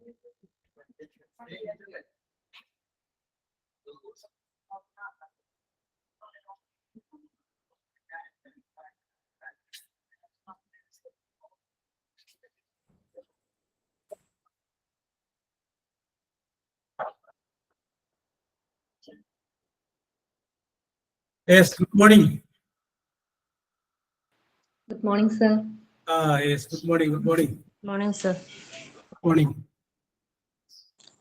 Yes, good morning. Good morning, sir. Yes, good morning. Good morning. Morning, sir. Good morning.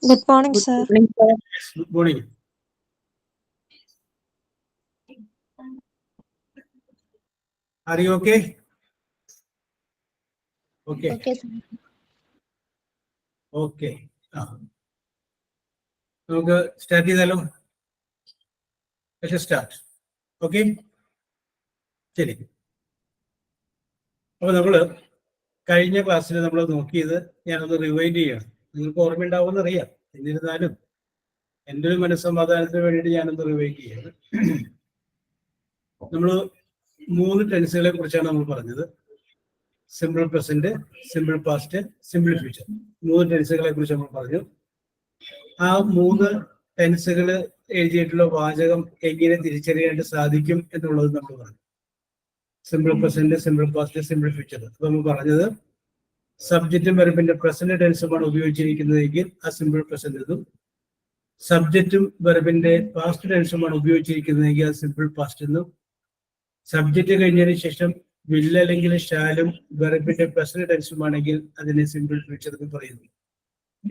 Good morning, sir. Morning, sir. Yes, good morning. Are you okay? Okay. Okay, sir. Okay. നമുക്ക് start ചെയ്താലോ? Start. Okay, ശരി. അപ്പൊ നമ്മള് കഴിഞ്ഞ ക്ലാസ്സിൽ നമ്മൾ നോക്കിയത് ഞാനൊന്ന് റിവൈൻഡ് ചെയ്യണം. നിങ്ങൾക്ക് ഓർമ്മയുണ്ടാവുമെന്ന് അറിയാം. എന്നിരുന്നാലും എൻ്റെ ഒരു മനസ്സമാധാനത്തിന് വേണ്ടിയിട്ട് ഞാനൊന്ന് റിവൈൻഡ് ചെയ്യാണ്. നമ്മൾ 3 ടെൻസുകളെ കുറിച്ചാണ് നമ്മൾ പറഞ്ഞത്. Simple present, simple past, simple future. 3 ടെൻസുകളെ കുറിച്ച് നമ്മൾ പറഞ്ഞു. ആ 3 ടെൻസുകൾ എഴുതിയിട്ടുള്ള വാചകം എങ്ങനെ തിരിച്ചറിയാൻ സാധിക്കും എന്നുള്ളത് നമ്മൾ പറഞ്ഞു. Simple present, simple past, simple future. അപ്പൊ നമ്മൾ പറഞ്ഞത് സബ്ജക്റ്റും വെർബിന്റെ പ്രസന്റ് ടെൻസുമാണ് ഉപയോഗിച്ചിരിക്കുന്നതെങ്കിൽ ആ സിമ്പിൾ പ്രസന്റ് എന്നും, സബ്ജക്റ്റും വെർബിന്റെ പാസ്റ്റ് ടെൻസുമാണ് ഉപയോഗിച്ചിരിക്കുന്നതെങ്കിൽ അത് സിമ്പിൾ പാസ്റ്റ് എന്നും, സബ്ജക്റ്റ് കഴിഞ്ഞതിന് ശേഷം വിൽ അല്ലെങ്കിൽ ഷാലും വെർബിന്റെ പ്രസന്റ് ടെൻസുമാണെങ്കിൽ അതിനെ സിമ്പിൾ ഫ്യൂച്ചർ എന്ന് പറയുന്നു.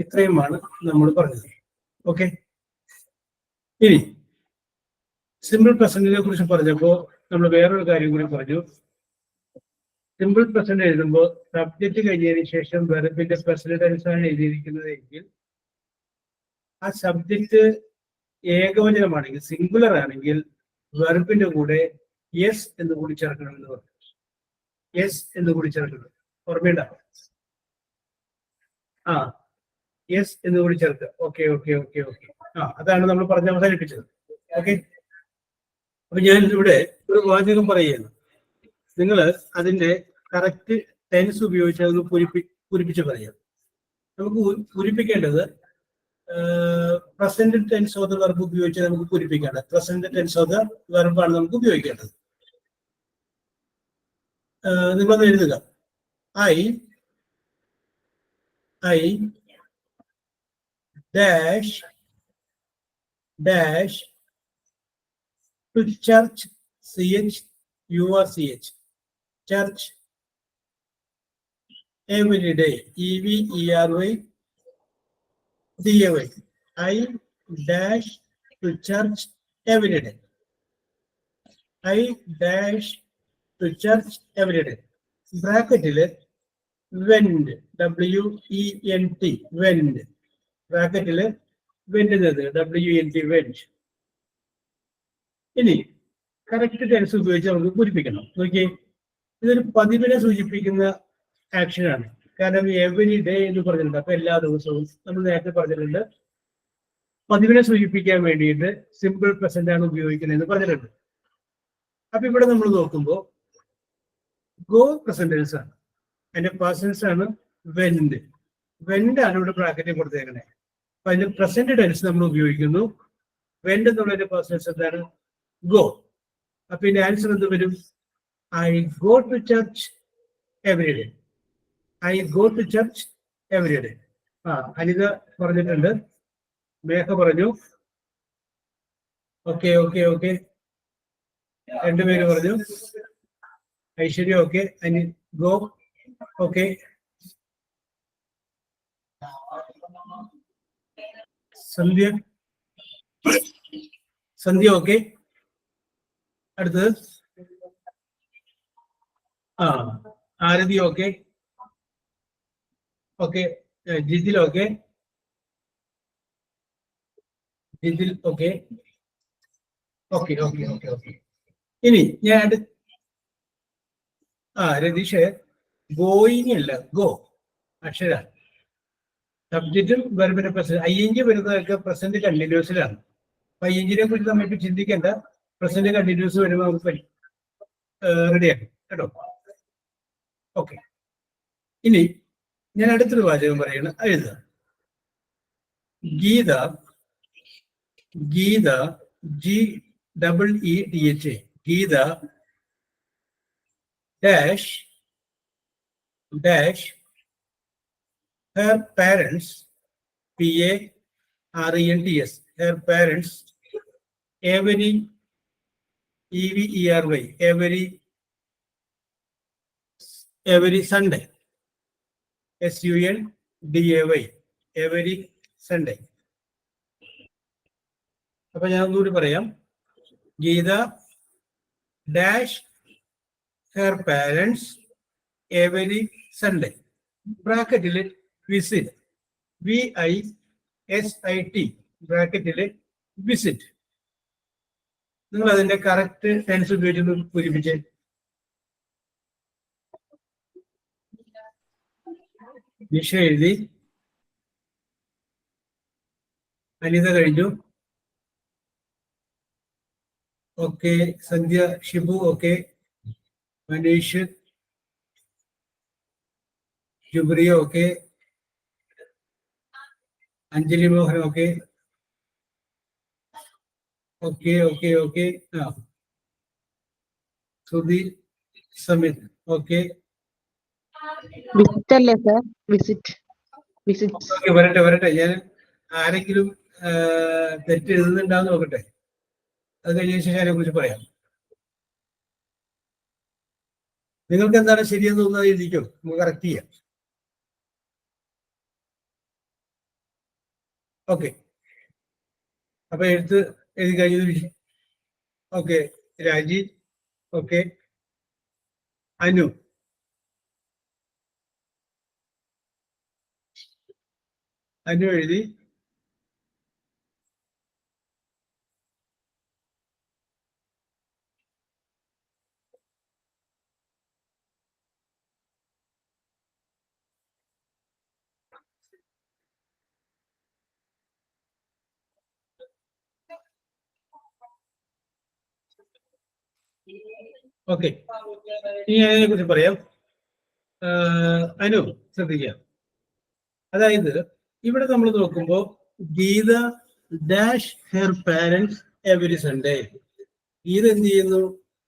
ഇത്രയുമാണ് നമ്മൾ പറഞ്ഞത്. ഓക്കെ, ഇനി സിമ്പിൾ പ്രസന്റിനെ കുറിച്ച് പറഞ്ഞപ്പോൾ നമ്മൾ വേറൊരു കാര്യം കൂടി പറഞ്ഞു. സിമ്പിൾ പ്രസന്റ് എഴുതുമ്പോൾ സബ്ജക്റ്റ് കഴിഞ്ഞതിന് ശേഷം വെർബിന്റെ പ്രസന്റ് ടെൻസാണ് എഴുതിയിരിക്കുന്നതെങ്കിൽ ആ സബ്ജക്റ്റ് ഏകവചനമാണെങ്കിൽ, സിംഗുലർ ആണെങ്കിൽ വെർബിന്റെ കൂടെ യെസ് എന്ന് കൂടി ചേർക്കണം എന്ന് പറഞ്ഞു. യെസ് എന്ന് കൂടി ചേർക്കണം, ഓർമ്മയുണ്ടാവും. യെസ് എന്ന് കൂടി ചേർക്കുക. Okay okay okay okay. അതാണ് നമ്മൾ പറഞ്ഞ് അവസാനിപ്പിച്ചത്. ഓക്കെ, അപ്പൊ ഞാൻ ഇവിടെ ഒരു വാചകം പറയുകയാണ്. നിങ്ങൾ അതിന്റെ കറക്റ്റ് ടെൻസ് ഉപയോഗിച്ച് അതൊന്ന് പൂരിപ്പിച്ച് പറയാം. നമുക്ക് പൂരിപ്പിക്കേണ്ടത് present tense of the verb ഉപയോഗിച്ച് നമുക്ക് പൂരിപ്പിക്കേണ്ടത്. പ്രസന്റ് ടെൻസ് ഓഫ് ദ വെർബാണ് നമുക്ക് ഉപയോഗിക്കേണ്ടത്. നിങ്ങളൊന്ന് എഴുതുക. I dash dash to church, CHURCH, church every day, EVERY DAY. I dash to church every day. I dash to church every day. ബ്രാക്കറ്റില് went, WENT, went. ബ്രാക്കറ്റില് വെന്റുന്നത് WENT, went. ഇനി correct tense ഉപയോഗിച്ച് നമുക്ക് പൂരിപ്പിക്കണം. നോക്കിയേ, ഇതൊരു പതിവിനെ സൂചിപ്പിക്കുന്ന ആക്ഷനാണ്. കാരണം എവരി ഡേ എന്ന് പറഞ്ഞിട്ടുണ്ട്. അപ്പൊ എല്ലാ ദിവസവും നമ്മൾ നേരത്തെ പറഞ്ഞിട്ടുണ്ട് പതിവിനെ സൂചിപ്പിക്കാൻ വേണ്ടിയിട്ട് സിമ്പിൾ പ്രസന്റ് ആണ് ഉപയോഗിക്കുന്നത് എന്ന് പറഞ്ഞിട്ടുണ്ട്. അപ്പൊ ഇവിടെ നമ്മൾ നോക്കുമ്പോൾ ഗോ പ്രസന്റ് ടെൻസ് ആണ്, അതിന്റെ പാസ്റ്റ് ആണ് വെന്റ്. വെന്റ് ആണ് ഇവിടെ ബ്രാക്കറ്റിൽ കൊടുത്തേക്കണേ. അപ്പൊ അതിന്റെ പ്രസന്റ് ടെൻസ് നമ്മൾ ഉപയോഗിക്കുന്നു. വെന്റ് എന്നുള്ളതിന്റെ പാസ്റ്റ് എന്താണ്? ഗോ. അപ്പൊ ഇതിന്റെ ആൻസർ എന്ത് വരും? I go to church every day. I go to church every day. Anitha പറഞ്ഞിട്ടുണ്ട്, മേഘ പറഞ്ഞു, ഓക്കെ ഓക്കെ ഓക്കെ, രണ്ടുപേര് പറഞ്ഞു. Aishwarya okay, go okay. Sandhya okay. അടുത്തത് Arathi okay. Okay, Jithil okay. Jithil okay. Okay okay okay okay. ഇനി ഞാൻ രതീഷ്, ഗോയിങ് അല്ല, ഗോ അക്ഷര. സബ്ജക്റ്റും വെർബിന്റെ പ്രസന്റ്, ING വരുന്നതൊക്കെ പ്രസന്റ് കണ്ടിന്യൂസിലാണ്. അപ്പൊ INGനെ കുറിച്ച് നമ്മൾക്ക് ചിന്തിക്കേണ്ട. പ്രസന്റ് കണ്ടിന്യൂസ് വരുമ്പോൾ നമുക്ക് റെഡിയാക്കും കേട്ടോ. ഓക്കെ, ഇനി ഞാൻ അടുത്തൊരു വാചകം പറയാണ്, എഴുതുക. Geetha, Geetha, Geetha dash her parents, parents, her parents, every every Sunday, Sunday, every Sunday. അപ്പൊ ഞാൻ ഒന്നുകൂടി പറയാം. Geetha dash her parents every Sunday, ബ്രാക്കറ്റിൽ വിസിറ്റ്, VISIT, ബ്രാക്കറ്റിൽ വിസിറ്റ്. നിങ്ങൾ അതിന്റെ കറക്റ്റ് ടെൻസ് ഉപയോഗിച്ച് പൂരിപ്പിച്ചേ. നിഷ എഴുതി, അനിത കഴിഞ്ഞു, okay. Sandhya, Shibu okay, Manish, Jubriya okay, Anjali Mohan okay, okay okay okay. ആ സുധി, സമിത് ഓക്കെ. വിസിറ്റ് അല്ലേ സർ? വിസിറ്റ്. ഓക്കെ, വരട്ടെ. ഞാൻ ആരെങ്കിലും തെറ്റ് എഴുതുന്നുണ്ടാന്ന് നോക്കട്ടെ. അത് കഴിഞ്ഞ ശേഷം അതിനെ കുറിച്ച് പറയാം. നിങ്ങൾക്ക് എന്താണ് ശരിയെന്ന് തോന്നുന്നത് എഴുതിക്കോ, നമുക്ക് കറക്റ്റ് ചെയ്യാം. ഓക്കെ, അപ്പൊ എഴുതി കഴിഞ്ഞത്. ഓക്കെ, രാജി ഓക്കെ, അനു എഴുതി, ഓക്കെ. ഇനി അതിനെ കുറിച്ച് പറയാം. അനു ശ്രദ്ധിക്കുക. അതായത് ഇവിടെ നമ്മൾ നോക്കുമ്പോ Geetha dash her parents every Sunday. Geetha എന്ത് ചെയ്യുന്നു?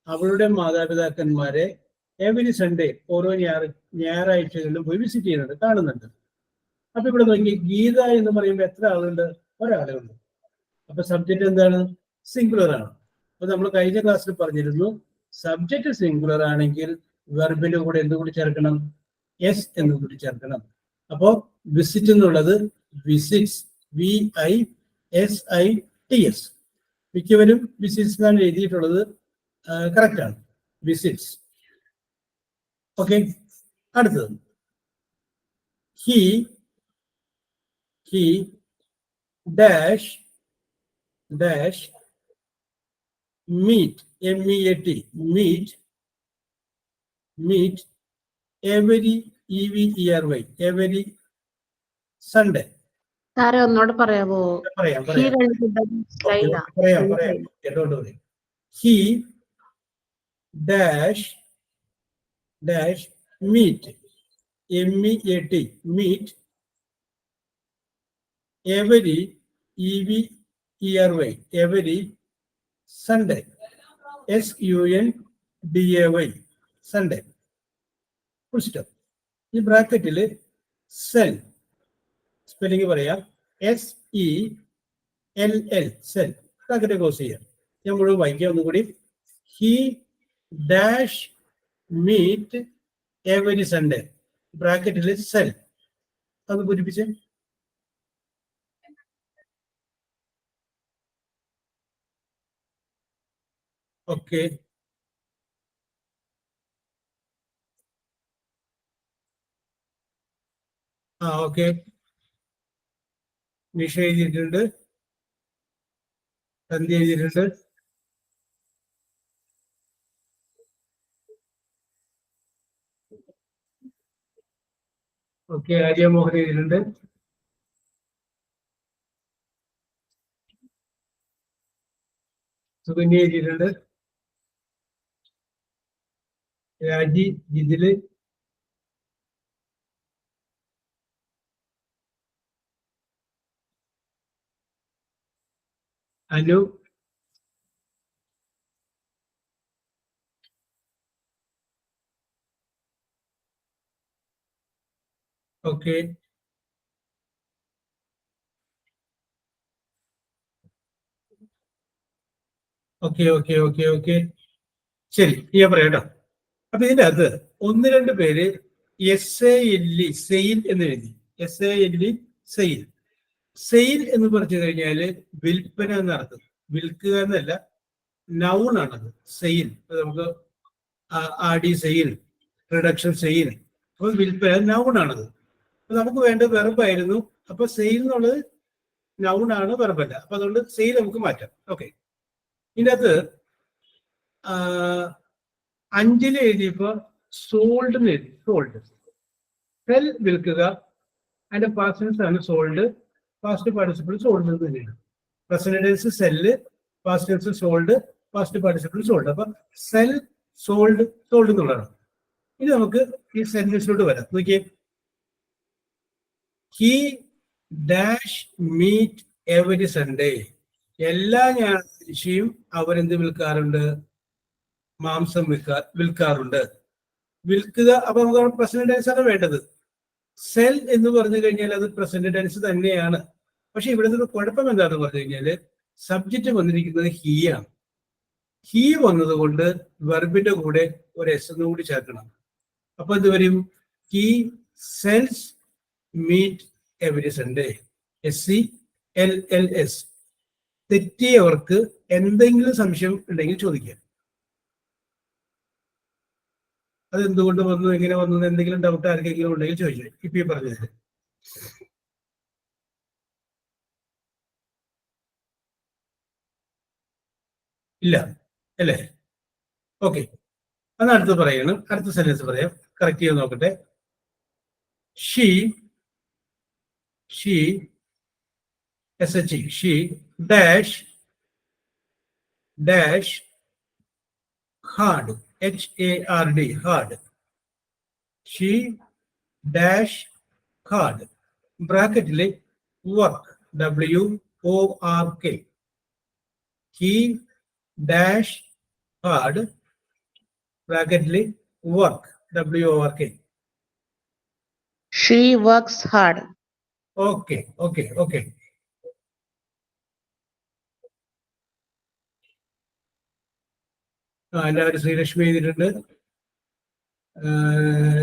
അവളുടെ മാതാപിതാക്കന്മാരെ എവരി സൺഡേ, ഓരോ ഞായറാഴ്ചകളിലും പോയി വിസിറ്റ് ചെയ്യുന്നുണ്ട്, കാണുന്നുണ്ട്. അപ്പൊ ഇവിടെ നോക്കി, ഗീത എന്ന് പറയുമ്പോൾ എത്ര ആളുണ്ട്? ഒരാളേ ഉള്ളൂ. അപ്പൊ സബ്ജക്റ്റ് എന്താണ്? സിംഗുലർ ആണ്. അപ്പൊ നമ്മൾ കഴിഞ്ഞ ക്ലാസ്സിൽ പറഞ്ഞിരുന്നു, സബ്ജക്റ്റ് സിംഗുലർ ആണെങ്കിൽ വെർബിന്റെ കൂടെ എന്തുകൂടി ചേർക്കണം? എസ് എന്നുകൂടി ചേർക്കണം. അപ്പോ വിസിറ്റ് എന്നുള്ളത് വിസിറ്റ്സ്, VISITS. മിക്കവരും വിസിറ്റ്സ് എന്നാണ് എഴുതിയിട്ടുള്ളത്, കറക്റ്റ് ആണ്, വിസിറ്റ്സ്. ഓക്കെ, അടുത്തത് he dash meet, MEAT, meet every every Sunday. സാറേ ഒന്നോട് പറയാമോ? പറയാം. He dash meet, MEAT, meet every every Sunday, SUNDAY, Sunday. ഈ ബ്രാക്കറ്റില് സെൽ, സ്പെല്ലിംഗ് പറയാം, SELL, സെൽ. ബ്രാക്കറ്റ് ക്ലോസ് ചെയ്യാം. ഞാൻ മുഴുവൻ വായിക്കാം ഒന്നുകൂടി. He dash meet every Sunday, ബ്രാക്കറ്റില് സെൽ. അത് പൂരിപ്പിച്ചേ. Okay, okay. നിഷ എഴുതിയിട്ടുണ്ട്, സന്ധ്യ എഴുതിയിട്ടുണ്ട്, ഓക്കെ. ആര്യമോഹൻ എഴുതിയിട്ടുണ്ട്, സുകന്യ എഴുതിയിട്ടുണ്ട്, Raji, Jithil, Anu, okay, okay, okay, okay, okay. ശരി, ഞാൻ പറയാം കേട്ടോ. അപ്പൊ ഇതിന്റെ അകത്ത് ഒന്ന് രണ്ട് പേര് SALE സെയിൽ എന്ന് എഴുതി. SALE sale. സെയിൽ എന്ന് പറഞ്ഞു കഴിഞ്ഞാല് വിൽപ്പന എന്നർത്ഥം. വിൽക്കുക എന്നല്ല, നൗൺ ആണത്. സെയിൽ നമുക്ക് ആഡി സെയിൽ, റിഡക്ഷൻ സെയിൽ, അപ്പൊ വിൽപ്പന നൗൺ ആണത്. അപ്പൊ നമുക്ക് വേണ്ട വെർബായിരുന്നു. അപ്പൊ സെയിൽ എന്നുള്ളത് നൗൺ ആണ്, വെർബല്ല. അപ്പൊ അതുകൊണ്ട് സെയിൽ നമുക്ക് മാറ്റാം. ഓക്കെ. ഇതിന്റെ അകത്ത് 5 എഴുതിയപ്പോ സോൾഡ് എന്ന് എഴുതി. സോൾഡ്, സെൽ വിൽക്കുക, അതിന്റെ പാസ്റ്റ് ആണ് സോൾഡ്, പാസ്റ്റ് പാർട്ടിസിപ്പിൾ സോൾഡ് എന്ന് തന്നെയാണ്. Present tense sell, past tense sold, past participle sold. അപ്പൊ സെൽ, സോൾഡ്, സോൾഡ് എന്നുള്ളതാണ്. ഇനി നമുക്ക് ഈ സെന്റൻസിലോട്ട് വരാം. നോക്കിയേ, he dash meet every Sunday. എല്ലാ ഞായറാഴ്ചയും അവരെന്ത് വിൽക്കാറുണ്ട്? മാംസം വിൽക്കാറുണ്ട്. വിൽക്കുക, അപ്പൊ നമുക്ക് പ്രസന്റ് ടെൻസ് ആണ് വേണ്ടത്. സെൽ എന്ന് പറഞ്ഞു കഴിഞ്ഞാൽ അത് പ്രസന്റ് ടെൻസ് തന്നെയാണ്. പക്ഷെ ഇവിടുത്തെ ഒരു കുഴപ്പം എന്താണെന്ന് പറഞ്ഞു കഴിഞ്ഞാല് സബ്ജക്റ്റ് വന്നിരിക്കുന്നത് ഹി ആണ്. ഹി വന്നത് കൊണ്ട് വെർബിന്റെ കൂടെ ഒരു എസ് എന്ന് കൂടി ചേർക്കണം. അപ്പൊ എന്ത് വരും? He sells meet every Sunday. SELLS. തെറ്റിയവർക്ക് എന്തെങ്കിലും സംശയം ഉണ്ടെങ്കിൽ ചോദിക്കാം. അതെന്തുകൊണ്ട് വന്നു, എങ്ങനെ വന്നു, എന്തെങ്കിലും ഡൗട്ട് ആർക്കെങ്കിലും ഉണ്ടെങ്കിൽ ചോദിച്ചു. ഇപ്പൊ ഈ പറഞ്ഞത് ഇല്ല അല്ലേ? ഓക്കെ, അത് അടുത്ത് പറയണം. അടുത്ത സെന്റൻസ് പറയാം, കറക്റ്റ് ചെയ്ത് നോക്കട്ടെ. She dash hard, HARD, hard. She dash hard. ബ്രാക്കറ്റില് work, WORK. He dash hard, ബ്രാക്കറ്റില് work, WORK. She works hard. Okay, okay, okay. എല്ലാവരും ശ്രീലക്ഷ്മി എഴുതിയിട്ടുണ്ട്,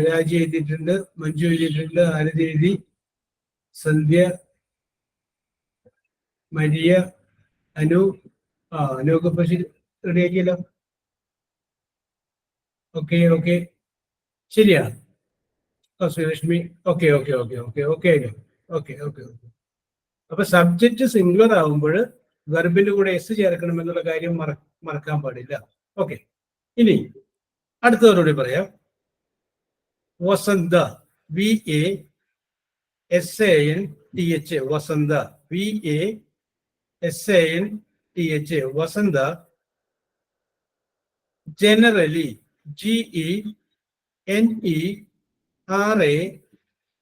രാജി എഴുതിയിട്ടുണ്ട്, മഞ്ജു എഴുതിയിട്ടുണ്ട്, ആരതി എഴുതി, സന്ധ്യ, മരിയ, അനു. അനുവൊക്കെ പക്ഷെ റെഡിയാക്കിയല്ലോ. ഓക്കെ, ഓക്കെ, ശരിയാ. Sreelakshmi, okay, okay, okay, okay, okay, okay, okay, okay. അപ്പൊ സബ്ജക്റ്റ് സിംഗുലർ ആവുമ്പോൾ വെർബിന്റെ കൂടെ എസ് ചേർക്കണം എന്നുള്ള കാര്യം മറക്കാൻ പാടില്ല. ഓക്കെ, ഇനി അടുത്തവരോട് പറയാം. Vasantha, VASANTH, Vasantha, VASANTH, Vasantha. Generally,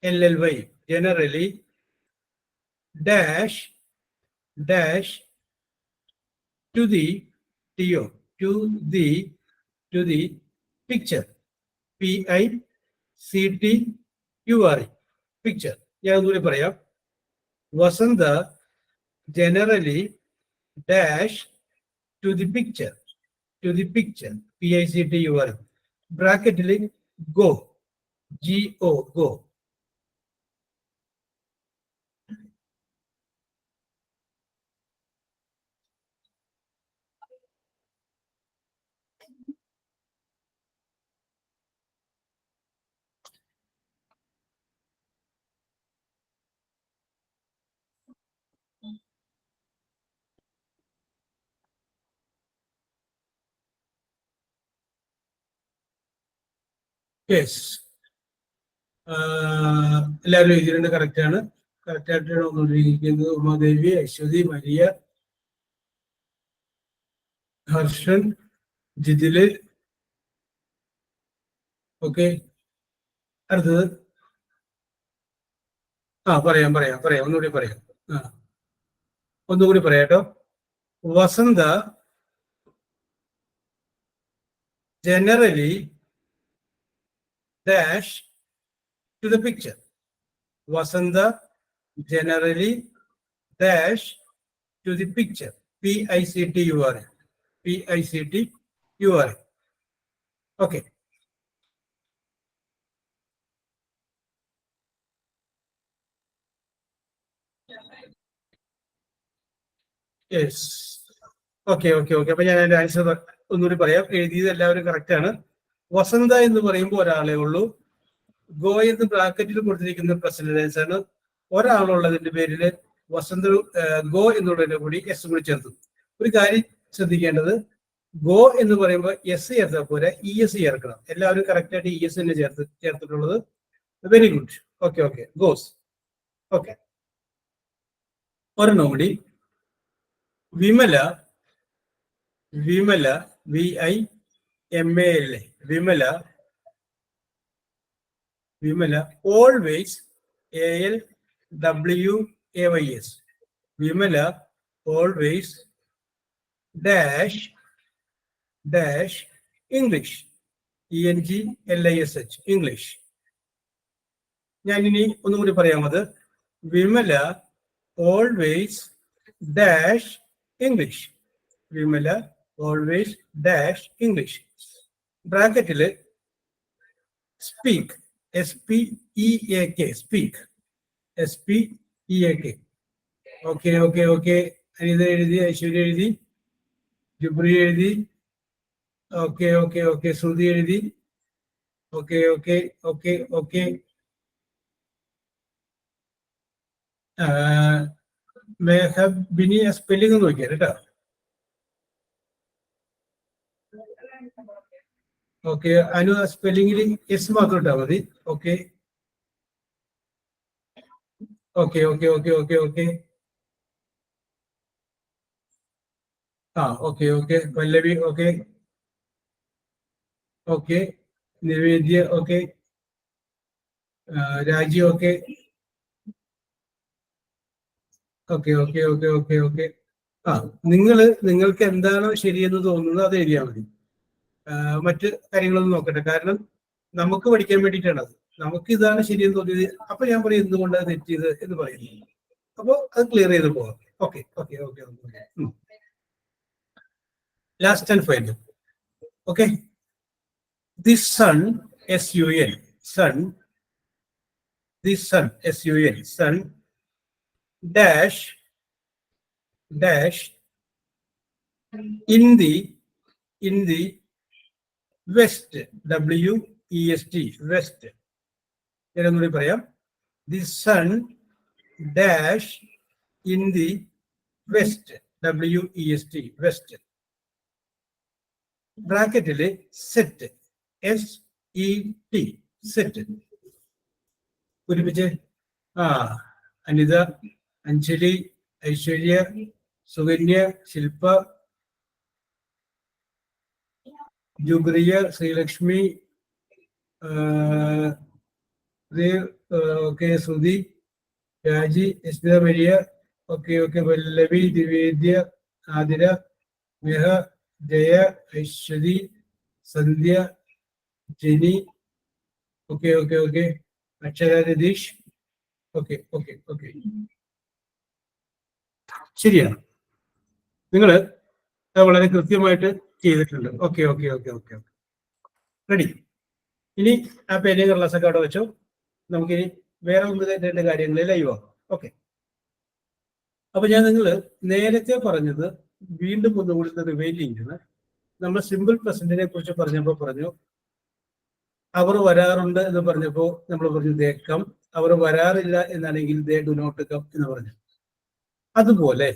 GENERALLY, generally dash to the picture, PICTURE, picture. ഞാൻ ഒന്നുകൂടി പറയാം. Vasantha generally dash to the picture, PICTURE. ബ്രാക്കറ്റിൽ ഗോ, GO, ഗോ. യെസ്, എല്ലാവരും എഴുതിയിട്ടുണ്ട്, കറക്റ്റ് ആണ്. കറക്റ്റ് ആയിട്ടാണ് വന്നുകൊണ്ടിരിക്കുന്നത്. ഉമാദേവി, അശ്വതി, മരിയ, ഹർഷൻ, ജിതില്. ഓക്കെ, അടുത്തത് പറയാം, ഒന്നുകൂടി പറയാം. ഒന്നുകൂടി പറയാം കേട്ടോ. Vasantha generally dash to the picture. Vasanta generally dash to the picture. P-I-C-T-U-R-A. P-I-C-T-U-R-A. Okay. Yes. Okay okay okay. അപ്പൊ ഞാൻ അതിന്റെ ആൻസർ ഒന്നുകൂടി പറയാം. എഴുതിയത് എല്ലാവരും കറക്റ്റ് ആണ്. വസന്ത എന്ന് പറയുമ്പോൾ ഒരാളെ ഉള്ളൂ. ഗോ എന്ന് ബ്രാക്കറ്റിൽ കൊടുത്തിരിക്കുന്ന പ്രസന്റ് ടെൻസ് ആണ്. ഒരാളുള്ളതിന്റെ പേരിൽ വസന്ത ഗോ എന്നുള്ളതിന്റെ കൂടി എസ് കൂടി ചേർത്തു. ഒരു കാര്യം ശ്രദ്ധിക്കേണ്ടത്, ഗോ എന്ന് പറയുമ്പോൾ എസ് ചേർത്താൽ പോരാ, ഇ എസ് ചേർക്കണം. എല്ലാവരും കറക്റ്റ് ആയിട്ട് ഇ എസ് തന്നെ ചേർത്തിട്ടുള്ളത്. Very good. Okay okay. Goes. Okay. ഒരെണ്ണം കൂടി. Vimala VIMALA. Vimala always ALWAYS. Vimala always dash English ENGLISH English. ഞാൻ ഇനി ഒന്നും കൂടി പറയാമത്. Vimala always dash English. Vimala always dash English. ബ്രാക്കറ്റില് speak SPEAK speak SPEAK. Okay okay okay. Anitha എഴുതി, ഐശ്വര്യ എഴുതി, ജുബ്രി എഴുതി. Okay okay okay. ശ്രുതി എഴുതി. Okay okay okay okay. Bini spelling നോക്കിയാൽ കേട്ടോ. ഓക്കെ. അനു സ്പെല്ലിംഗിൽ എസ് മാത്രം ഇട്ടാൽ മതി. Okay okay okay okay okay okay. ആ okay okay. Pallavi okay okay. Nivedya okay. Raji okay okay okay okay okay okay. ആ നിങ്ങൾക്ക് എന്താണോ ശരിയെന്ന് തോന്നുന്നത് അത് എഴുതിയാൽ മതി. മറ്റ് കാര്യങ്ങളൊന്നും നോക്കട്ടെ. കാരണം നമുക്ക് പഠിക്കാൻ വേണ്ടിയിട്ടാണ് അത്. നമുക്ക് ഇതാണ് ശരിയെന്ന് തോന്നിയത്. അപ്പൊ ഞാൻ പറയും എന്തുകൊണ്ട് അത് തെറ്റിയത് എന്ന് പറയുന്നു. അപ്പൊ അത് ക്ലിയർ ചെയ്ത് പോകാം. Okay okay okay. Last and final. Okay. The sun SUN sun. The sun SUN sun dash in the west WEST west. ഞാനൊന്നുകൂടി പറയാം. The sun dash in the west WEST west. ബ്രാക്കറ്റില് സെറ്റ് SET സെറ്റ്. പൂരിപ്പിച്ച്. Anitha, Anjali, Aishwarya, Sukanya, Shilpa, Jubriya, Sreelakshmi, okay, Shruthi, Raji, Esmitha Maria. Okay okay. Pallavi, Divedya, Athira, Miha, Jaya, Aishwari, Sandhya, Jenny. Okay okay okay. Akshara, Ratheesh. Okay okay okay. ശരിയാണ്. നിങ്ങൾ വളരെ കൃത്യമായിട്ട് ചെയ്തിട്ടുണ്ട്. Okay okay okay okay okay. Ready. ഇനി ആ പേര് ക്ലാസ്സൊക്കെ അവിടെ വെച്ചോ. നമുക്കിനി വേറെ ഒന്ന് രണ്ട് കാര്യങ്ങളിൽ ലൈവ് ആവാം. ഓക്കെ. അപ്പൊ ഞാൻ നിങ്ങൾ നേരത്തെ പറഞ്ഞത് വീണ്ടും ഒന്നുകൂടി റിവൈൻഡ് ചെയ്യുന്നത്, നമ്മൾ സിമ്പിൾ പ്രസന്റിനെ കുറിച്ച് പറഞ്ഞപ്പോൾ പറഞ്ഞു അവർ വരാറുണ്ട് എന്ന് പറഞ്ഞപ്പോൾ നമ്മൾ പറഞ്ഞു ദേ കം. അവർ വരാറില്ല എന്നാണെങ്കിൽ ദേ ഡു നോട്ട് കം എന്ന് പറഞ്ഞു. അതുപോലെ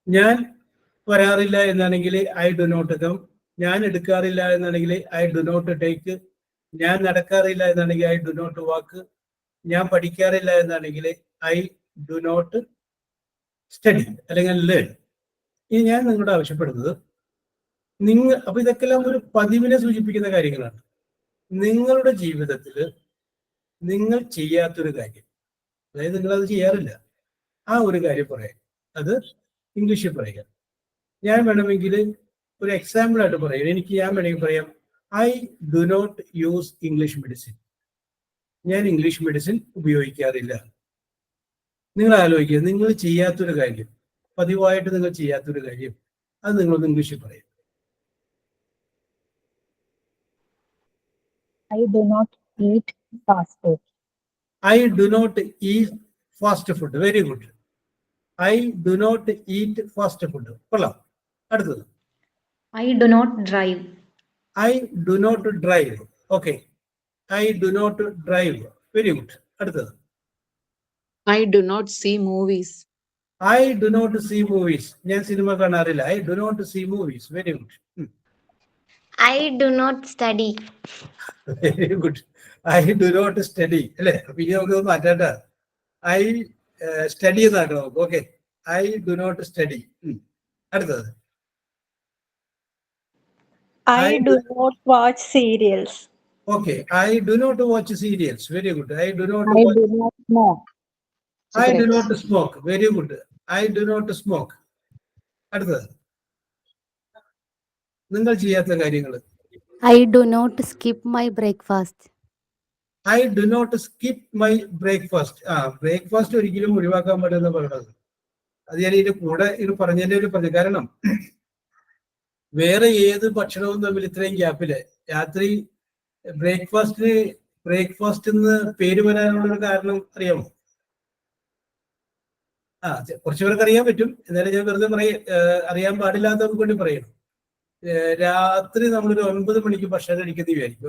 ഞാൻ വരാറില്ല എന്നാണെങ്കിൽ ഐ ഡു നോട്ട് കം. ഞാൻ എടുക്കാറില്ല എന്നാണെങ്കിൽ ഐ ഡു നോട്ട് ടേക്ക്. ഞാൻ നടക്കാറില്ല എന്നാണെങ്കിൽ ഐ ഡു നോട്ട് വാക്ക്. ഞാൻ പഠിക്കാറില്ല എന്നാണെങ്കിൽ ഐ ഡു നോട്ട് സ്റ്റഡി അല്ലെങ്കിൽ ലേൺ. ഇനി ഞാൻ നിങ്ങളോട് ആവശ്യപ്പെടുന്നത്, അപ്പൊ ഇതൊക്കെല്ലാം ഒരു പതിവിനെ സൂചിപ്പിക്കുന്ന കാര്യങ്ങളാണ്. നിങ്ങളുടെ ജീവിതത്തിൽ നിങ്ങൾ ചെയ്യാത്തൊരു കാര്യം, അതായത് നിങ്ങളത് ചെയ്യാറില്ല, ആ ഒരു കാര്യം പറയാം. അത് ഇംഗ്ലീഷിൽ പറയുക. ഞാൻ വേണമെങ്കിൽ ഒരു എക്സാമ്പിൾ ആയിട്ട് പറയാം. ഞാൻ വേണമെങ്കിൽ പറയാം, I do not use English medicine. ഞാൻ ഇംഗ്ലീഷ് മെഡിസിൻ ഉപയോഗിക്കാറില്ല. നിങ്ങൾ ആലോചിക്കുക, നിങ്ങൾ ചെയ്യാത്തൊരു കാര്യം, പതിവായിട്ട് നിങ്ങൾ ചെയ്യാത്തൊരു കാര്യം, അത് നിങ്ങളൊന്ന് ഇംഗ്ലീഷിൽ പറയും. I do not eat fast food. I do not eat fast food. Very good. I do not eat fast food. കൊള്ളാം. അടുത്തത്, I do not drive. I do not drive. Okay, I do not drive. Very good. അടുത്തത്, I do not see movies. I do not see movies. ഞാൻ cinema കാണാറില്ല. I do not see movies. Very good. I do not study. Very good. I do not study അല്ലേ? അപ്പൊ ഇനി നമുക്ക് മാറ്റാണ്ട, I study എന്നാക്കണം നമുക്ക്. Okay, I do not study. അടുത്തത്, I do not watch serials. Okay, I do not watch serials. Very good. I do not I do not smoke. I do not smoke. Very good. I do not smoke. അടുത്തത്, നിങ്ങൾ ചെയ്യാത്ത കാര്യങ്ങൾ. I do not skip my breakfast. I do not skip my breakfast. Breakfast ഒരിക്കലും ഒഴിവാക്കാൻ പറ്റുന്ന പറയുന്നത്. അത് ഞാൻ ഇതിന്റെ കൂടെ ഇത് പറഞ്ഞതിന്റെ ഒരു പ്രതി. കാരണം വേറെ ഏത് ഭക്ഷണവും തമ്മിൽ ഇത്രയും ഗ്യാപ്പില് രാത്രി ബ്രേക്ക്ഫാസ്റ്റ് എന്ന് പേര് വരാനുള്ള ഒരു കാരണം അറിയാമോ? കുറച്ചു പേർക്ക് അറിയാൻ പറ്റും. എന്നാലും ഞാൻ വെറുതെ അറിയാൻ പാടില്ലാത്തവർക്ക് വേണ്ടി പറയണം. രാത്രി നമ്മളൊരു 9 മണിക്ക് ഭക്ഷണം കഴിക്കുന്ന വിചാരിക്കും.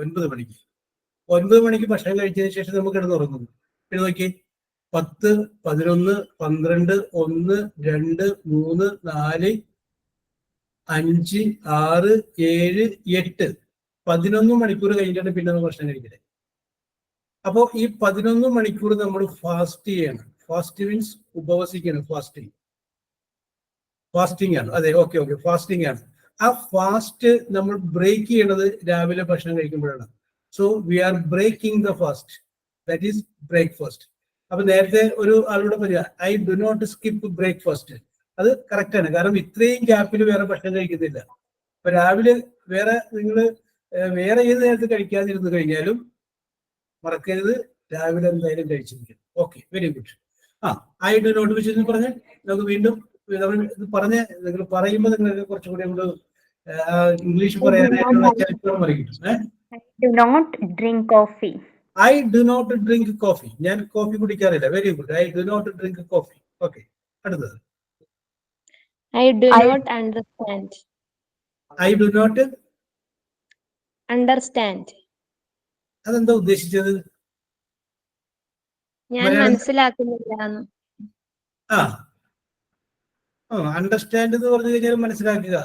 9 മണിക്ക് ഭക്ഷണം കഴിച്ചതിന് ശേഷം നമുക്ക് കിടന്നുറങ്ങുന്നു. പിന്നെ നോക്കി, 10, 11, 12, 1, 2, 3, 4, 5, 6, 7, 8, 11 മണിക്കൂർ കഴിഞ്ഞിട്ടാണ് പിന്നെ നമ്മൾ ഭക്ഷണം കഴിക്കുന്നത്. അപ്പോൾ ഈ 11 മണിക്കൂർ നമ്മൾ ഫാസ്റ്റ് ചെയ്യണം. Fast means ഉപവസിക്കണം. ഫാസ്റ്റിംഗ് ആണ്. അതെ, ഓക്കെ, ഫാസ്റ്റിംഗ് ആണ്. ആ ഫാസ്റ്റ് നമ്മൾ ബ്രേക്ക് ചെയ്യണത് രാവിലെ ഭക്ഷണം കഴിക്കുമ്പോഴാണ്. So we are breaking the fast. That is breakfast. അപ്പൊ നേരത്തെ ഒരു ആളോട് പറയാ, I do not skip breakfast. അത് കറക്റ്റ് ആണ്. കാരണം ഇത്രയും ഗ്യാപ്പിൽ വേറെ ഭക്ഷണം കഴിക്കുന്നില്ല. അപ്പൊ രാവിലെ നിങ്ങൾ വേറെ ഏത് നേരത്ത് കഴിക്കാതിരുന്നു കഴിഞ്ഞാലും മറക്കരുത്, രാവിലെ എന്തായാലും കഴിച്ചിരിക്കും. Okay, very good. I do not വെച്ച് പറഞ്ഞ് നമുക്ക് വീണ്ടും നിങ്ങൾ പറയുമ്പോൾ നിങ്ങൾക്ക് കുറച്ചുകൂടി നമ്മൾ ഇംഗ്ലീഷ് പറയാനായിട്ടുള്ള ചരിത്രം മറികിട്ടും. I do not drink coffee. I do not drink coffee. ഞാൻ കോഫി കുടിക്കാറില്ല. Very good. I do not drink coffee. Okay, അടുത്തത്, I do not understand. I do not Understand. അതെന്താ ഉദ്ദേശിച്ചത്? ഞാൻ മലയാളം- മനസ്സിലാക്കുന്നില്ല. അണ്ടർസ്റ്റാൻഡ് എന്ന് പറഞ്ഞു കഴിഞ്ഞാൽ മനസ്സിലാക്കുക.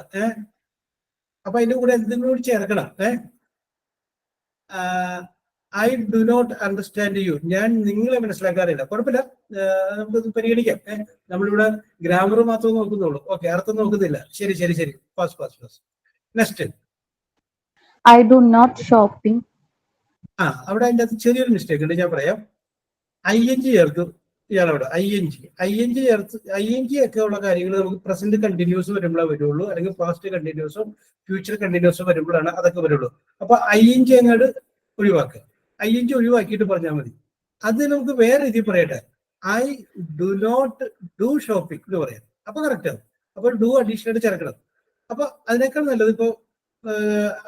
അപ്പൊ അതിന്റെ കൂടെ എന്തെങ്കിലും കൂടി ചേർക്കണം. I do not understand you. ഞാൻ നിങ്ങളെ മനസ്സിലാക്കാറില്ല. കുഴപ്പമില്ല, നമുക്കത് പരിഗണിക്കാം. നമ്മളിവിടെ ഗ്രാമർ മാത്രമേ നോക്കുന്നുള്ളൂ. ഓക്കെ, അർത്ഥം നോക്കുന്നില്ല. ശരി. Fast. Next, I do not shopping. അവിടെ അതിൻ്റെ അകത്ത് ചെറിയൊരു മിസ്റ്റേക്ക് ഉണ്ട്. ഞാൻ പറയാം. ING ചേർത്ത് ഇയാളവിടെ ING ഒക്കെ ഉള്ള കാര്യങ്ങൾ നമുക്ക് പ്രസന്റ് കണ്ടിന്യൂസ് വരുമ്പോഴേ വരുള്ളൂ, അല്ലെങ്കിൽ പാസ്റ്റ് കണ്ടിന്യൂസോ ഫ്യൂച്ചർ കണ്ടിന്യൂസോ വരുമ്പോഴാണ് അതൊക്കെ വരുള്ളൂ. അപ്പൊ ING അങ്ങോട്ട് ഒഴിവാക്കുക. ING ഒഴിവാക്കിയിട്ട് പറഞ്ഞാൽ മതി. അത് നമുക്ക് വേറെ രീതിയിൽ പറയട്ടെ. I do not do shopping എന്ന് പറയാം. അപ്പൊ കറക്റ്റ് ആവും. അപ്പൊ ഡു അഡീഷണൽ ആയിട്ട് ചേർക്കണം. അപ്പൊ അതിനേക്കാൾ നല്ലത് ഇപ്പോ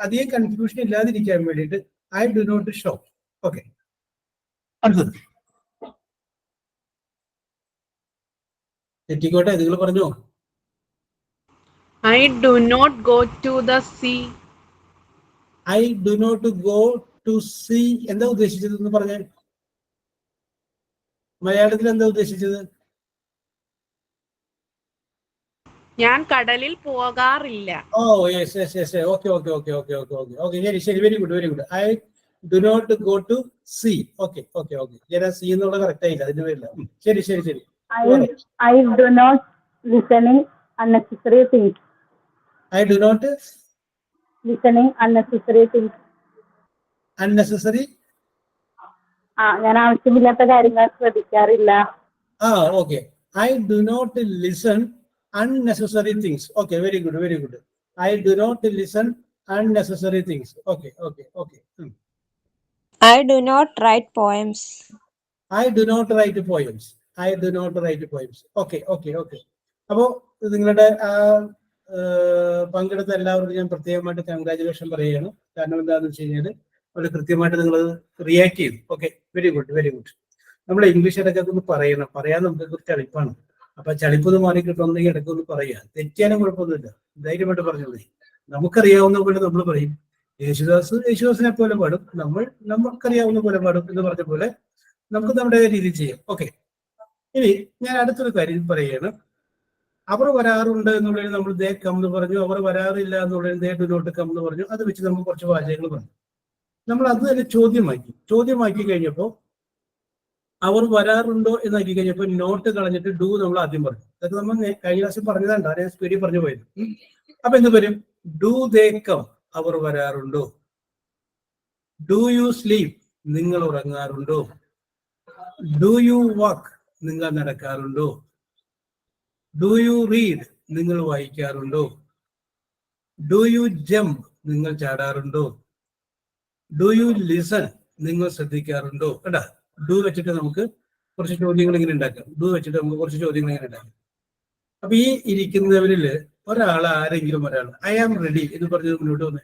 അധികം കൺഫ്യൂഷൻ ഇല്ലാതിരിക്കാൻ വേണ്ടിയിട്ട് I do not shop. Okay, അടുത്തത് തെറ്റിക്കോട്ടെ, നിങ്ങൾ പറഞ്ഞോ. I do not go to the sea. I do not go to sea. എന്താ ഉദ്ദേശിച്ചത് എന്ന് പറഞ്ഞാൽ? മലയാളത്തിൽ എന്താ ഉദ്ദേശിച്ചത്? ഞാൻ കടലിൽ പോകാറില്ല. Oh yes. ഓക്കെ. ശരി. Very good. I do not go to sea. Okay. ഞാൻ സീ എന്നുള്ള കറക്റ്റ് ആയില്ല, അതിന് വരില്ല. ശരി. I do not listening unnecessary things. I do not Listening unnecessary things. Unnecessary. ഞാൻ ആവശ്യമില്ലാത്ത കാര്യങ്ങൾ ശ്രദ്ധിക്കാറില്ല. Okay. I do not listen unnecessary things. Okay, very good, very good. I do not listen unnecessary things. Okay. I do not write poems. I do not write poems. I do not write poems. Okay. അപ്പോ നിങ്ങളുടെ പങ്കെടുത്ത എല്ലാവർക്കും ഞാൻ പ്രത്യേകമായിട്ട് congratulation പറയുകയാണ്. കാരണം എന്താണെന്ന് വെച്ച് കഴിഞ്ഞാൽ വളരെ കൃത്യമായിട്ട് നിങ്ങൾ റിയാക്ട് ചെയ്തു. Okay, very good. നമ്മൾ ഇംഗ്ലീഷ് ഇടയ്ക്കൊക്കെ ഒന്ന് പറയാൻ നമുക്ക് ചളിപ്പാണ്. അപ്പൊ ചളിപ്പൊന്ന് മാറി കിട്ടുന്നെങ്കിൽ ഇടയ്ക്ക് ഒന്ന് പറയുക. തെറ്റിയാലും കുഴപ്പമൊന്നുമില്ല, ധൈര്യമായിട്ട് പറഞ്ഞാൽ മതി. നമുക്കറിയാവുന്ന പോലെ നമ്മൾ പറയും. യേശുദാസിനെ പോലെ പാടും, നമുക്കറിയാവുന്ന പോലെ പാടും എന്ന് പറഞ്ഞ പോലെ നമുക്ക് നമ്മുടെ രീതിയിൽ ചെയ്യാം. ഓക്കെ, ഇനി ഞാൻ അടുത്തൊരു കാര്യം പറയുകയാണ്. അവർ വരാറുണ്ട് എന്നുള്ളതിന് നമ്മൾ ദേ കം എന്ന് പറഞ്ഞു, അവർ വരാറില്ല എന്നുള്ളതിന് ദേ ഡു നോട്ട് കം എന്ന് പറഞ്ഞു. അത് വെച്ച് നമുക്ക് കുറച്ച് വാചകങ്ങൾ പറഞ്ഞു. നമ്മൾ അത് തന്നെ ചോദ്യമാക്കി കഴിഞ്ഞപ്പോൾ അവർ വരാറുണ്ടോ എന്നാക്കി കഴിഞ്ഞപ്പോൾ നോട്ട് കളഞ്ഞിട്ട് ഡു നമ്മൾ ആദ്യം പറഞ്ഞു. അതൊക്കെ നമ്മൾ കഴിഞ്ഞ ക്ലാസ്സിൽ പറഞ്ഞതാണ്, ഞാൻ സ്പീഡിൽ പറഞ്ഞു പോയത്. അപ്പൊ എന്ത് വരും? ഡു ദേ കം, അവർ വരാറുണ്ടോ? ഡു യു സ്ലീപ്, നിങ്ങൾ ഉറങ്ങാറുണ്ടോ? ഡു യു വാക്ക്, നിങ്ങൾ നടക്കാറുണ്ടോ? ഡു യു റീഡ്, നിങ്ങൾ വായിക്കാറുണ്ടോ? ഡു യു ജംപ്, നിങ്ങൾ ചാടാറുണ്ടോ? ഡു യു ലിസൺ, നിങ്ങൾ ശ്രദ്ധിക്കാറുണ്ടോ? കേട്ടാ, ഡു വെച്ചിട്ട് നമുക്ക് കുറച്ച് ചോദ്യങ്ങൾ ഇങ്ങനെ ഉണ്ടാക്കാം. അപ്പൊ ഈ ഇരിക്കുന്നവരില് ആരെങ്കിലും ഒരാൾ ഐ ആം റെഡി എന്ന് പറഞ്ഞത് മുന്നോട്ട് വന്നേ.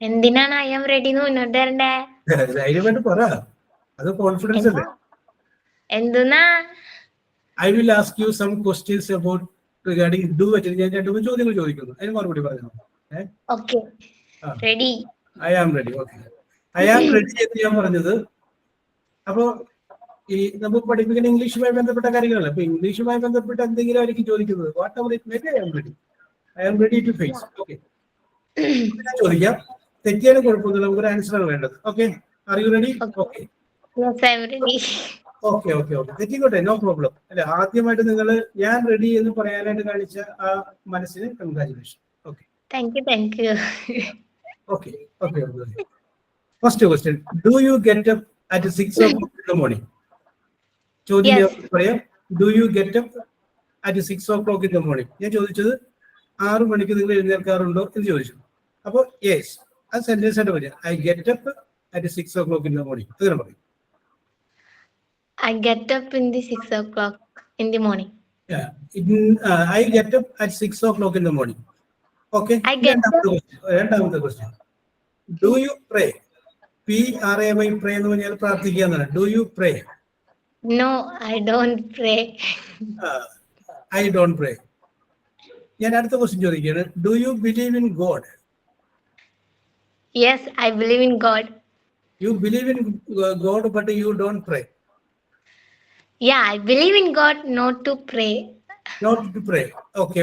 എന്തിനാണ് ഐ ആം റെഡി എന്ന് മുന്നോട്ട് വരണ്ടേ? ധൈര്യമായിട്ട് പറ, അത് കോൺഫിഡൻസ് അല്ലേ. എന്തുന്നാ? I will ask you some questions about regarding do വെച്ചിട്ട് ഞാൻ 2-3 ചോദ്യങ്ങൾ ചോദിക്കുന്നു, അതിന് മറുപടി പറഞ്ഞു. Okay, ready. I am ready. Okay, I am ready എന്ന് ഞാൻ പറഞ്ഞത്. അപ്പോ ഈ നമുക്ക് പഠിപ്പിക്കുന്ന ഇംഗ്ലീഷുമായി ബന്ധപ്പെട്ട കാര്യങ്ങളല്ല. അപ്പൊ ഇംഗ്ലീഷുമായി ബന്ധപ്പെട്ട എന്തെങ്കിലും ആയിരിക്കും ചോദിക്കുന്നത്. Whatever it may be, I am ready to face. Okay, ചോദിക്കാം. തെറ്റിയാലും കുഴപ്പമൊന്നുമില്ല, നമുക്കൊരു ആൻസർ ആണ് വേണ്ടത്. Okay, are you ready? Okay, തെറ്റിക്കോട്ടെ, നോ പ്രോബ്ലം. അല്ലെ, ആദ്യമായിട്ട് നിങ്ങൾ ഞാൻ റെഡി എന്ന് പറയാനായിട്ട് കാണിച്ച ആ മനസ്സിന് congratulation. Okay, thank you. Okay. First question, do you get up at 6 o'clock in the morning? ചോദ്യം പറയാം. Do you get up at 6 o'clock in the morning? ഞാൻ ചോദിച്ചത് 6 മണിക്ക് നിങ്ങൾ എഴുന്നേൽക്കാറുണ്ടോ എന്ന് ചോദിച്ചു. അപ്പൊ യെസ്, അത് സെന്റൻസ് ആയിട്ട് പറയാം. I get up at 6 o'clock in the morning. അങ്ങനെ പറയും. I get up in the 6 o'clock in the morning. Yeah, I get up at 6 o'clock in the morning. Okay. രണ്ടാമത്തെ question, do you pray? PRAY, പ്രേ എന്ന് പറഞ്ഞാൽ പ്രാർത്ഥിക്കുക എന്നാണ്. Do you pray? No, I don't pray. I don't pray. ഞാൻ അടുത്ത question ചോദിക്കുകയാണ്, do you believe in God? Yes, I believe in God. You believe in God but you don't pray. Yeah, I believe in God, not to pray. Not to pray. Okay.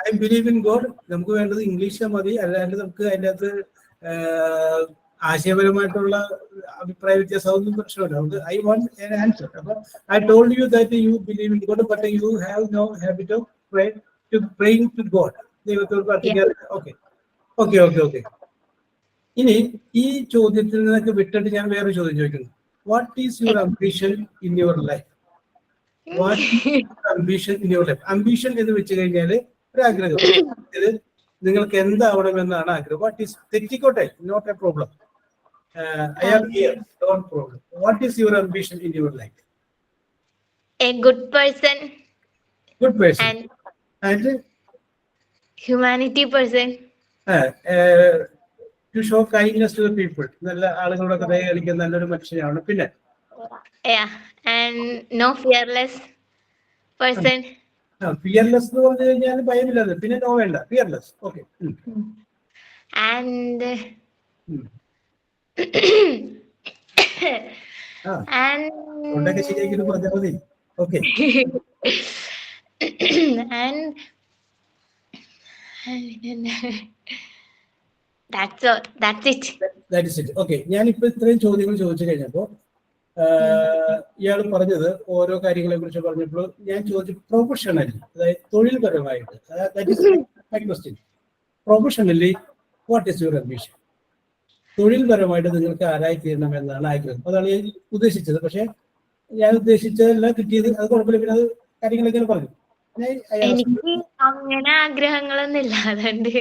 I believe in God. നമുക്ക് വേണ്ടത് English മതി, അല്ലാണ്ട് നമുക്ക് അതിൻ്റെ അകത്ത് ആശയപരമായിട്ടുള്ള അഭിപ്രായ വ്യത്യാസമൊന്നും പ്രശ്നമില്ല. നമുക്ക് ഐ വാണ്ട് an answer. അപ്പൊ I told you that you believe in God but you have no habit of praying to God. ദൈവത്തോട് പ്രാർത്ഥിക്കാറ്. Okay. ഇനി ഈ ചോദ്യത്തിൽ നിന്നൊക്കെ വിട്ടിട്ട് ഞാൻ വേറെ ചോദ്യം ചോദിക്കുന്നു. What is your ambition in your life? Ambition എന്ന് വെച്ച് കഴിഞ്ഞാൽ ഒരു ആഗ്രഹം. ഇത് നിങ്ങൾക്ക് എന്താവണമെന്നാണ് ആഗ്രഹം. വാട്ട് ഈസ്, തെറ്റിക്കോട്ടെ, not a problem. I am here, don't problem. What is your ambition in your life? A good person. And humanity person. To show kindness to the people. നല്ല ആളുകളോടൊക്കെ ദയ കാണിക്കുന്ന നല്ലൊരു മനുഷ്യനാണ്. പിന്നെ Yeah, and no fearless person. Fearless എന്ന് പറഞ്ഞു കഴിഞ്ഞാൽ ഭയമില്ലാതെ. പിന്നെ നോ വേണ്ട, ഫിയർലെസ്. ഓക്കെ. And ഉണ്ടൊക്കെ ശരിയാക്കി പറഞ്ഞാൽ മതി. Okay. And that's it. That is it. Okay. ഞാനിപ്പോ ഇത്രയും ചോദ്യങ്ങൾ ചോദിച്ചു കഴിഞ്ഞപ്പോ ഇയാൾ പറഞ്ഞത് ഓരോ കാര്യങ്ങളെ കുറിച്ച് പറഞ്ഞപ്പോൾ ഞാൻ ചോദിച്ചു പ്രൊഫഷണലി, അതായത് തൊഴിൽപരമായിട്ട്. Professionally what is your ambition? തൊഴിൽപരമായിട്ട് നിങ്ങൾക്ക് ആരായി തീരണം എന്നാണ് ആഗ്രഹം. അതാണ് ഞാൻ ഉദ്ദേശിച്ചത്. പക്ഷെ ഞാൻ ഉദ്ദേശിച്ചതല്ല കിട്ടിയത്, അത് കുഴപ്പമില്ല. പിന്നെ അത് കാര്യങ്ങളൊക്കെ പറഞ്ഞു. എനിക്ക് അങ്ങനെ ആഗ്രഹങ്ങളൊന്നുമില്ല, അതുകൊണ്ട്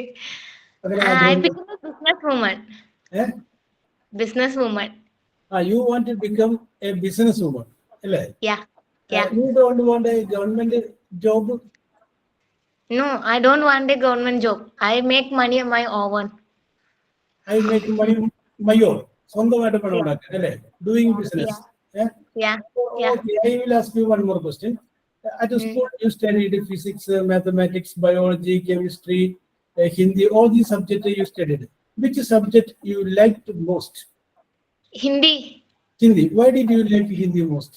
I become a businesswoman. Businesswoman. You want to become a businesswoman, അല്ലേ? Yeah. Yeah. You don't want a government job? No, I don't want a government job. I make money on my own. I make money my own. സ്വന്തമായിട്ട് പണം ഉണ്ടാക്കുക, അല്ലേ? Doing business. Yeah. Yeah. Okay, I will ask you one more question. At school, you studied physics, mathematics, biology, chemistry, Hindi, all these subjects you studied. Which subject you liked most? Hindi. Hindi. Why did you like Hindi most?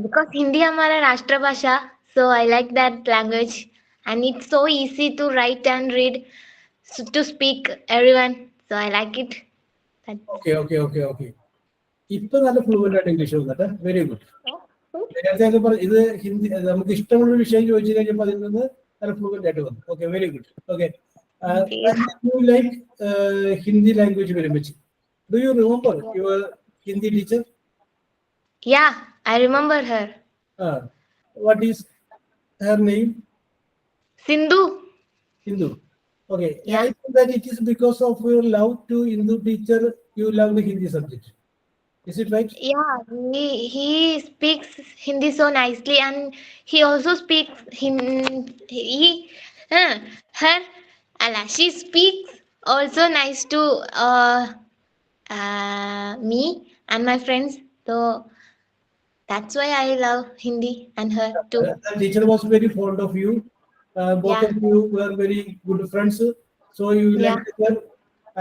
Because Hindi हमारा राष्ट्रभाषा, so I like that language, and it's so easy to write and read, to speak everyone. So I like it. Okay. ഇപ്പൊ നല്ല fluent ആയിട്ട് English വന്നിട്ട് very good. നേരത്തെ പറഞ്ഞു ഇത് ഹിന്ദി നമുക്ക് ഇഷ്ടമുള്ള വിഷയം ചോദിച്ചു കഴിഞ്ഞപ്പോൾ അതിൽ നിന്ന് നല്ല ഫ്ലുവൻ്റ് ആയിട്ട് വന്നു. Okay, very good. Okay, you like Hindi language very much. Do you remember your Hindi teacher? Yeah, I remember her. What is her name? Sindhu. Okay. Yeah. I think that it is because of your love to Hindu teacher you love the Hindi subject. Is it right? Yeah, he speaks Hindi so nicely, and he also speaks she speaks also nice to me and my friends. So that's why I love Hindi and her too. The teacher was very fond of you. Both of you were very good friends. So you liked her,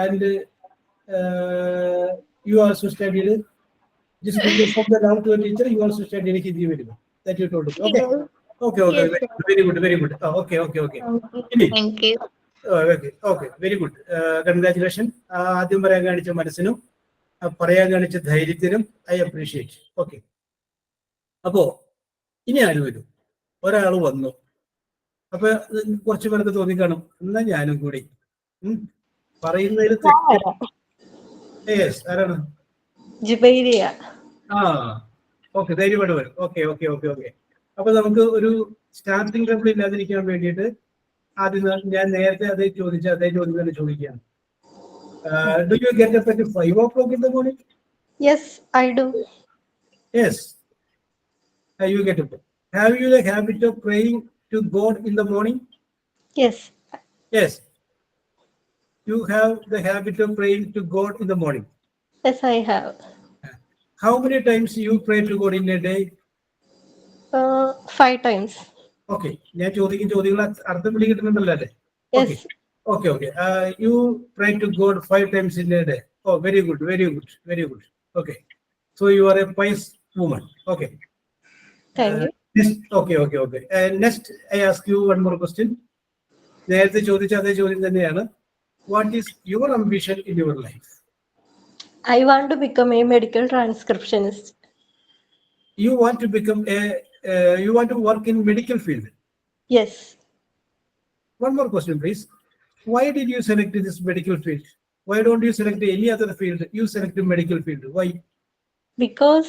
and you also studied. Just because of the love to a teacher, you also studied Hindi very well. That you told me. Okay. Yes. Very good. Okay. Thank you. Okay. Very good. Congratulations. ആദ്യം പറയാൻ കാണിച്ച മനസ്സിനും പറയാൻ കാണിച്ച ധൈര്യത്തിനും I appreciate. Okay, അപ്പോ ഇനി ആര് വരും? ഒരാൾ വന്നു. അപ്പൊ കുറച്ചു പേർക്ക് തോന്നിക്കാണും, എന്നാ ഞാനും കൂടി പറയുന്നതിൽ ആരാണ്? ജുബൈരിയ. ഓക്കെ, ധൈര്യമായിട്ട് വരും. ഓക്കെ. അപ്പൊ നമുക്ക് ഒരു സ്റ്റാർട്ടിംഗ് ട്രബിൾ ഇല്ലാതിരിക്കാൻ വേണ്ടിയിട്ട് ആദ്യം ഞാൻ നേരത്തെ അതേ ചോദ്യം തന്നെ ചോദിക്കുകയാണ്. Do you get up at 5 o'clock in the morning? Yes, I do. Yes. You get up. Have you the habit of praying to God in the morning? Yes. You have the habit of praying to God in the morning. Yes, I have. How many times you pray to God in a day? 5 times. Okay. ഞാൻ ചോദിക്കുന്ന ചോദ്യങ്ങൾ അർത്ഥം പിടികിട്ടുന്നുണ്ടല്ലോ അല്ലേ? Yes. Okay. You pray to God 5 times in a day. Oh, very good. Okay. So you are a pious woman. Okay. Thank you. Okay. Next, I ask you one more question. നേരത്തെ ചോദിച്ച അതേ ചോദ്യം തന്നെയാണ്. What is your ambition in your life? I want to become a medical transcriptionist. You want to become you want to work in medical field? Yes. One more question, please. Why did you select this medical field? Why don't you select any other field? You select the medical field. Why? Because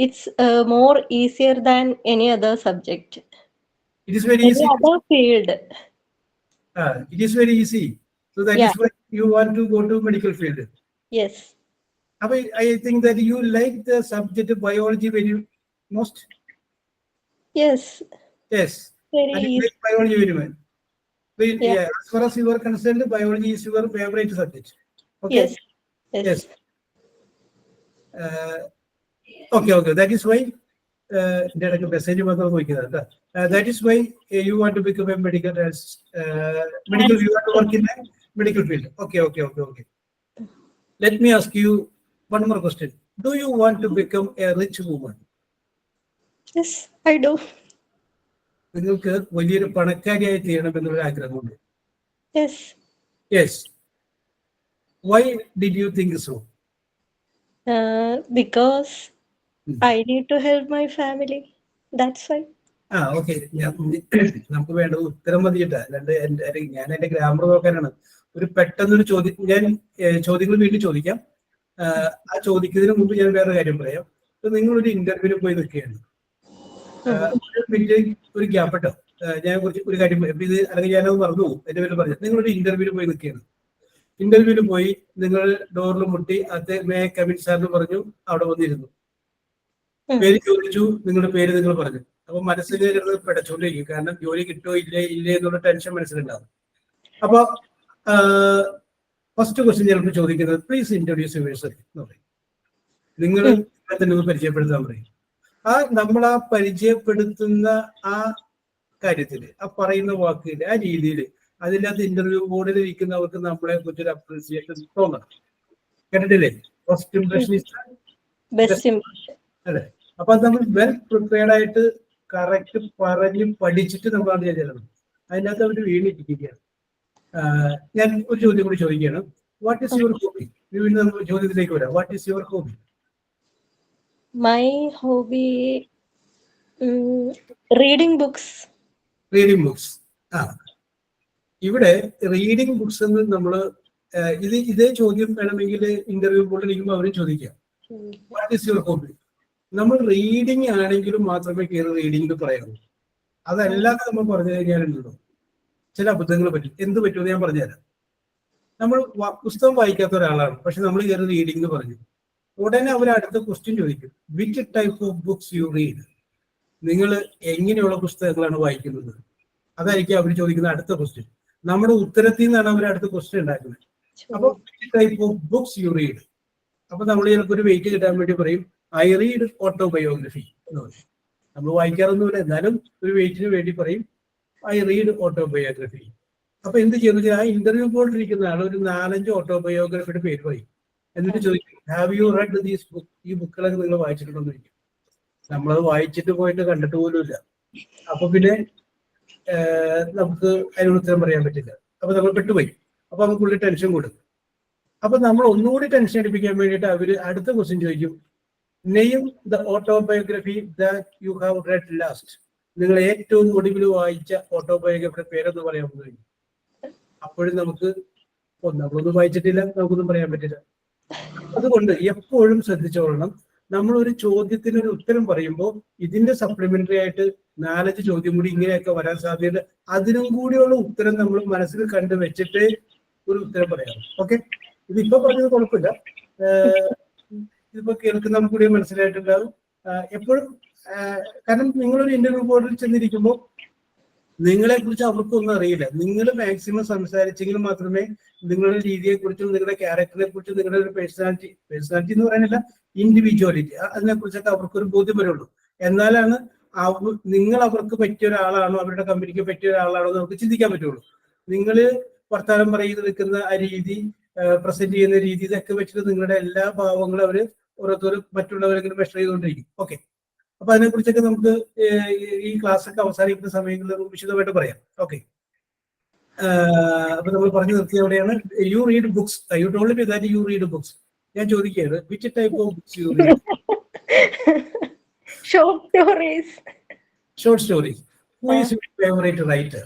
it's more easier than any other subject. It is very easy. Any other field. It is very easy. So that is why you want to go to medical field. Yes. I think that you like the subject biology very most. Yes. Very And you easy. like biology very much. As far as you are concerned, biology is your favorite subject. Okay. Yes. Okay. That is why message that is why you want to become a medical you want to work in a medical field. Okay. Let me ask you one more question. Do you want to become a rich woman? Yes, I do. നിങ്ങൾക്ക് വലിയൊരു പണക്കാരിയായി തീരണമെന്നുള്ള ആഗ്രഹമുണ്ട്? Yes. Why did you think so? Because I need to help my family. That's why. Okay. നമുക്ക് വേണ്ട ഉത്തരം മതിയിട്ടാ. ഞാൻ എന്റെ grammar നോക്കാനാണ്. ഒരു പെട്ടെന്നൊരു ചോദ്യം ഞാൻ ചോദ്യങ്ങൾ വീണ്ടും ചോദിക്കാം. ആ ചോദിക്കുന്നതിന് മുമ്പ് ഞാൻ വേറെ കാര്യം പറയാം. ഇപ്പൊ നിങ്ങളൊരു ഇന്റർവ്യൂവിന് പോയി നിൽക്കുകയാണ്. ഒരു മിനിറ്റ് ഒരു ഗ്യാപ്പ് കേട്ടോ. ഞാൻ കുറച്ച് ഒരു കാര്യം ഇത് അല്ലെങ്കിൽ ഞാനത് മറന്നു പോകും. എന്റെ പേര് പറഞ്ഞു. നിങ്ങളൊരു ഇന്റർവ്യൂവിന് പോയി നിൽക്കുകയാണ്. ഇന്റർവ്യൂവിന് പോയി നിങ്ങൾ ഡോറിൽ മുട്ടി അത് മേ കമിൻ സാർ എന്ന് പറഞ്ഞു. അവിടെ വന്നിരുന്നു. പേര് ചോദിച്ചു, നിങ്ങളുടെ പേര് നിങ്ങൾ പറഞ്ഞു. അപ്പൊ മനസ്സിൽ പിടച്ചോണ്ടിരിക്കും. കാരണം ജോലി കിട്ടോ ഇല്ലേ എന്നുള്ള ടെൻഷൻ മനസ്സിലുണ്ടാവും. അപ്പൊ ഫസ്റ്റ് ക്വസ്റ്റ്യൻ ചിലപ്പോൾ ചോദിക്കുന്നത് പ്ലീസ് ഇൻട്രൊഡ്യൂസ് യുവർസെൽഫ് എന്ന് പറയും. നിങ്ങൾ തന്നെ ഒന്ന് പരിചയപ്പെടുത്താൻ പറയും. നമ്മൾ ആ പരിചയപ്പെടുത്തുന്ന ആ കാര്യത്തില്, ആ പറയുന്ന വാക്കില്, ആ രീതിയില്, അതിനകത്ത് ഇന്റർവ്യൂ ബോർഡിൽ ഇരിക്കുന്നവർക്ക് നമ്മളെ കുറിച്ചൊരു അപ്രീസിയേഷൻ തോന്നണം. കേട്ടിട്ടില്ലേ? ഫസ്റ്റ് ഇംപ്രഷൻ അല്ലെ? അപ്പൊ അത് നമ്മൾ വെൽ പ്രിപ്പയർഡ് ആയിട്ട് കറക്റ്റ് പറഞ്ഞ് പഠിച്ചിട്ട് നമ്മൾ അത് ചെയ്യണം. അതിനകത്ത് അവർ വീണിട്ടിരിക്കുകയാണ്. ഞാൻ ഒരു ചോദ്യം കൂടി ചോദിക്കുകയാണ്. What is your hobby? വീണ്ടും നമുക്ക് ചോദ്യത്തിലേക്ക് വരാം. What is your hobby? My hobby, reading books. Reading books. ഇവിടെ റീഡിംഗ് ബുക്സ് എന്ന് നമ്മള് ഇതേ ചോദ്യം വേണമെങ്കിൽ ഇന്റർവ്യൂ ബോർഡിൽ ഇരിക്കുമ്പോൾ അവരും ചോദിക്കാം. What is your hobby? നമ്മൾ റീഡിംഗ് ആണെങ്കിലും മാത്രമേ കയറി റീഡിംഗ് പറയാവൂ. അതല്ലാതെ നമ്മൾ പറഞ്ഞു കഴിഞ്ഞാലുണ്ടല്ലോ ചില അബദ്ധങ്ങൾ പറ്റും. എന്ത് പറ്റുമെന്ന് ഞാൻ പറഞ്ഞുതരാം. നമ്മൾ പുസ്തകം വായിക്കാത്ത ഒരാളാണ്, പക്ഷെ നമ്മൾ കയറി റീഡിംഗ് പറഞ്ഞു. ഉടനെ അവർ അടുത്ത ക്വസ്റ്റ്യൻ ചോദിക്കും, which type of books you read? നിങ്ങൾ എങ്ങനെയുള്ള പുസ്തകങ്ങളാണ് വായിക്കുന്നത്? അതായിരിക്കും അവർ ചോദിക്കുന്ന അടുത്ത ക്വസ്റ്റ്യൻ. നമ്മുടെ ഉത്തരത്തിൽ നിന്നാണ് അവർ അടുത്ത ക്വസ്റ്റ്യൻ ഉണ്ടാക്കുന്നത്. അപ്പൊ which type of books you read? അപ്പൊ നമ്മൾ ചിലപ്പോൾ ഒരു വെയിറ്റ് കിട്ടാൻ വേണ്ടി പറയും ഐ റീഡ് ഓട്ടോബയോഗ്രഫി എന്ന് പറയും. നമ്മൾ വായിക്കാറൊന്നുമില്ല, എന്നാലും ഒരു വെയിറ്റിന് വേണ്ടി പറയും ഐ റീഡ് ഓട്ടോബയോഗ്രഫി. അപ്പൊ എന്ത് ചെയ്യുന്നത്? ആ ഇന്റർവ്യൂ ബോർഡിലിരിക്കുന്ന ആൾ ഒരു 4-5 ഓട്ടോബയോഗ്രഫിയുടെ പേര് പറയും. എന്നിട്ട് ചോദിക്കും have you red these book? ഈ ബുക്കുകളൊക്കെ നിങ്ങൾ വായിച്ചിട്ടുണ്ടോ? നമ്മളത് വായിച്ചിട്ട് പോയിട്ട് കണ്ടിട്ട് പോലുമില്ല. അപ്പൊ പിന്നെ നമുക്ക് അതിനോട് ഉത്തരം പറയാൻ പറ്റില്ല. അപ്പൊ നമ്മൾ പെട്ടുപോയി. അപ്പൊ നമുക്കുള്ളിൽ ടെൻഷൻ കൂടും. അപ്പൊ നമ്മൾ ഒന്നുകൂടി ടെൻഷൻ അടിപ്പിക്കാൻ വേണ്ടിയിട്ട് അവര് അടുത്ത ക്വസ്റ്റ്യൻ ചോദിക്കും, name the autobiography that you have red last? നിങ്ങൾ ഏറ്റവും ഒടുവിൽ വായിച്ച ഓട്ടോബയോഗ്രഫിയുടെ പേരെന്ന് പറയാമെന്ന് കഴിഞ്ഞു. അപ്പോഴും നമുക്ക് നമ്മളൊന്നും വായിച്ചിട്ടില്ല, നമുക്കൊന്നും പറയാൻ പറ്റില്ല. അതുകൊണ്ട് എപ്പോഴും ശ്രദ്ധിച്ചോളണം, നമ്മൾ ഒരു ചോദ്യത്തിന് ഒരു ഉത്തരം പറയുമ്പോൾ ഇതിന്റെ സപ്ലിമെന്ററി ആയിട്ട് 4-5 ചോദ്യം കൂടി ഇങ്ങനെയൊക്കെ വരാൻ സാധ്യത, അതിനും കൂടിയുള്ള ഉത്തരം നമ്മൾ മനസ്സിൽ കണ്ടു വെച്ചിട്ട് ഒരു ഉത്തരം പറയാം. ഓക്കെ, ഇതിപ്പോ പറഞ്ഞത് കുഴപ്പമില്ല. ഇതിപ്പോ കേൾക്കുന്ന കൂടി മനസ്സിലായിട്ടുണ്ടാവും. എപ്പോഴും കാരണം നിങ്ങളൊരു ഇന്റർവ്യൂ ബോർഡിൽ ചെന്നിരിക്കുമ്പോൾ നിങ്ങളെ കുറിച്ച് അവർക്കൊന്നും അറിയില്ല. നിങ്ങൾ മാക്സിമം സംസാരിച്ചെങ്കിൽ മാത്രമേ നിങ്ങളുടെ രീതിയെ കുറിച്ചും നിങ്ങളുടെ ക്യാരക്ടറിനെ കുറിച്ചും നിങ്ങളുടെ ഒരു പേഴ്സണാലിറ്റി എന്ന് പറയാനില്ല, ഇൻഡിവിജ്വാലിറ്റി, അതിനെ കുറിച്ചൊക്കെ അവർക്കൊരു ബോധ്യം വരുള്ളൂ. എന്നാലാണ് നിങ്ങൾ അവർക്ക് പറ്റിയ ഒരാളാണോ, അവരുടെ കമ്പനിക്ക് പറ്റിയ ഒരാളാണോ എന്ന് നമുക്ക് ചിന്തിക്കാൻ പറ്റുള്ളൂ. നിങ്ങൾ വർത്തമാനം പറയുന്ന നിൽക്കുന്ന ആ രീതി, പ്രസന്റ് ചെയ്യുന്ന രീതി, ഇതൊക്കെ വെച്ചിട്ട് നിങ്ങളുടെ എല്ലാ ഭാവങ്ങളും അവർ ഓരോരുത്തരും മറ്റുള്ളവരെങ്കിലും മെഷർ ചെയ്തുകൊണ്ടിരിക്കും. ഓക്കെ, അപ്പൊ അതിനെക്കുറിച്ചൊക്കെ നമുക്ക് ഈ ക്ലാസ് ഒക്കെ അവസാനിക്കുന്ന സമയങ്ങളിൽ നമുക്ക് വിശദമായിട്ട് പറയാം. ഓക്കെ, അപ്പൊ നമ്മൾ പറഞ്ഞു നിർത്തിയ എവിടെയാണ്? You read books. U told me that you read books. ഞാൻ ചോദിക്കുകയാണ്, which type of books you read? Short stories. Short stories. Who is your favourite writer?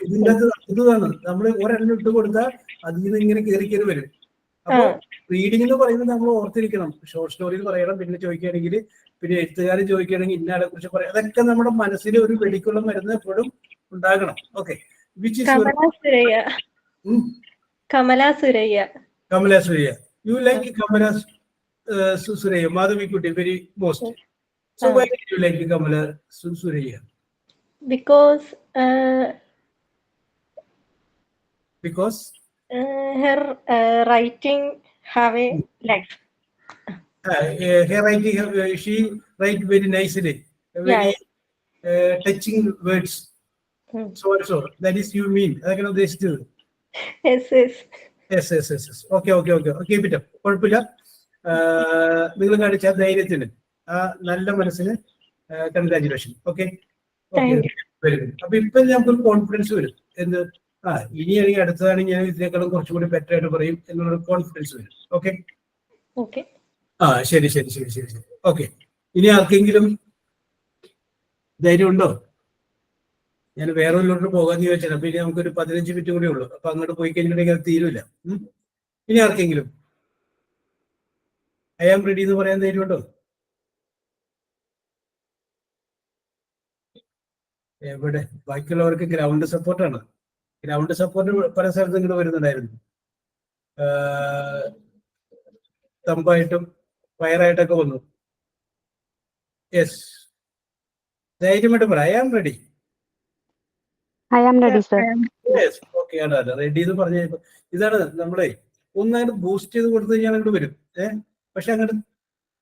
ഇതിൻ്റെ അതാണ് നമ്മൾ ഒരെണ്ണം ഇട്ട് കൊടുത്താൽ അതിൽ നിന്ന് ഇങ്ങനെ കയറി വരും. അപ്പൊ റീഡിംഗ് എന്ന് പറയുന്നത് നമ്മൾ ഓർത്തിരിക്കണം. ഷോർട്ട് സ്റ്റോറി പറയണം. പിന്നെ ചോദിക്കുകയാണെങ്കിൽ, പിന്നെ എഴുത്തുകാരൻ ചോദിക്കുകയാണെങ്കിൽ ഇന്നയാളെ കുറിച്ച് പറയാം. അതൊക്കെ നമ്മുടെ മനസ്സിൽ ഒരു വെടിക്കുള്ള മരുന്ന് എപ്പോഴും ഉണ്ടാകണം. Okay, which is Kamala Suraya. Kamala Suraya. You like Kamala Suraya, Madhavikutty very most. So why did you like Kamala Suraya? Because her writing have a life. Her writing, she write very nicely, very touching words. So and so. That is you mean? I cannot understand. Yes. Okay. Keep it up. കുഴപ്പമില്ല. നിങ്ങൾ കാണിച്ച ധൈര്യത്തിന്, ആ നല്ല മനസ്സിന് congratulation. Okay, very good. അപ്പൊ ഇപ്പൊ നമുക്കൊരു confidence വരും. എന്ത്, ഇനിയാണെങ്കിൽ അടുത്തതാണെങ്കിൽ ഞാൻ ഇതിനേക്കാളും കുറച്ചുകൂടി ബെറ്റർ ആയിട്ട് പറയും എന്നുള്ളൊരു കോൺഫിഡൻസ് വരും. ഓക്കെ, ശരി. ഓക്കെ, ഇനി ആർക്കെങ്കിലും ധൈര്യം ഉണ്ടോ? ഞാൻ വേറെ ഉള്ളോട്ട് പോകാന്ന് ചോദിച്ചാൽ, അപ്പൊ ഇനി നമുക്കൊരു 15 മിനിറ്റ് കൂടി ഉള്ളൂ. അപ്പൊ അങ്ങോട്ട് പോയി കഴിഞ്ഞിട്ടുണ്ടെങ്കിൽ അത് തീരൂല. ഇനി ആർക്കെങ്കിലും ഐ ആം റെഡി എന്ന് പറയാൻ ധൈര്യമുണ്ടോ? എവിടെ? ബാക്കിയുള്ളവർക്ക് ഗ്രൗണ്ട് സപ്പോർട്ടാണ്. ഗ്രൗണ്ട് സപ്പോർട്ട് പല സ്ഥലത്തും ഇങ്ങോട്ട് വരുന്നുണ്ടായിരുന്നു. തമ്പായിട്ടും ഫയറായിട്ടൊക്കെ വന്നു. യെസ്, ധൈര്യമായിട്ട് പറ, I am ready. I am ready, sir. Yes, okay ആണ്. റെഡി എന്ന് പറഞ്ഞ ഇതാണ് നമ്മളെ ഒന്നങ്ങോട്ട് ബൂസ്റ്റ് ചെയ്ത് കൊടുത്തു കഴിഞ്ഞാൽ അങ്ങോട്ട് വരും. പക്ഷെ അങ്ങോട്ട്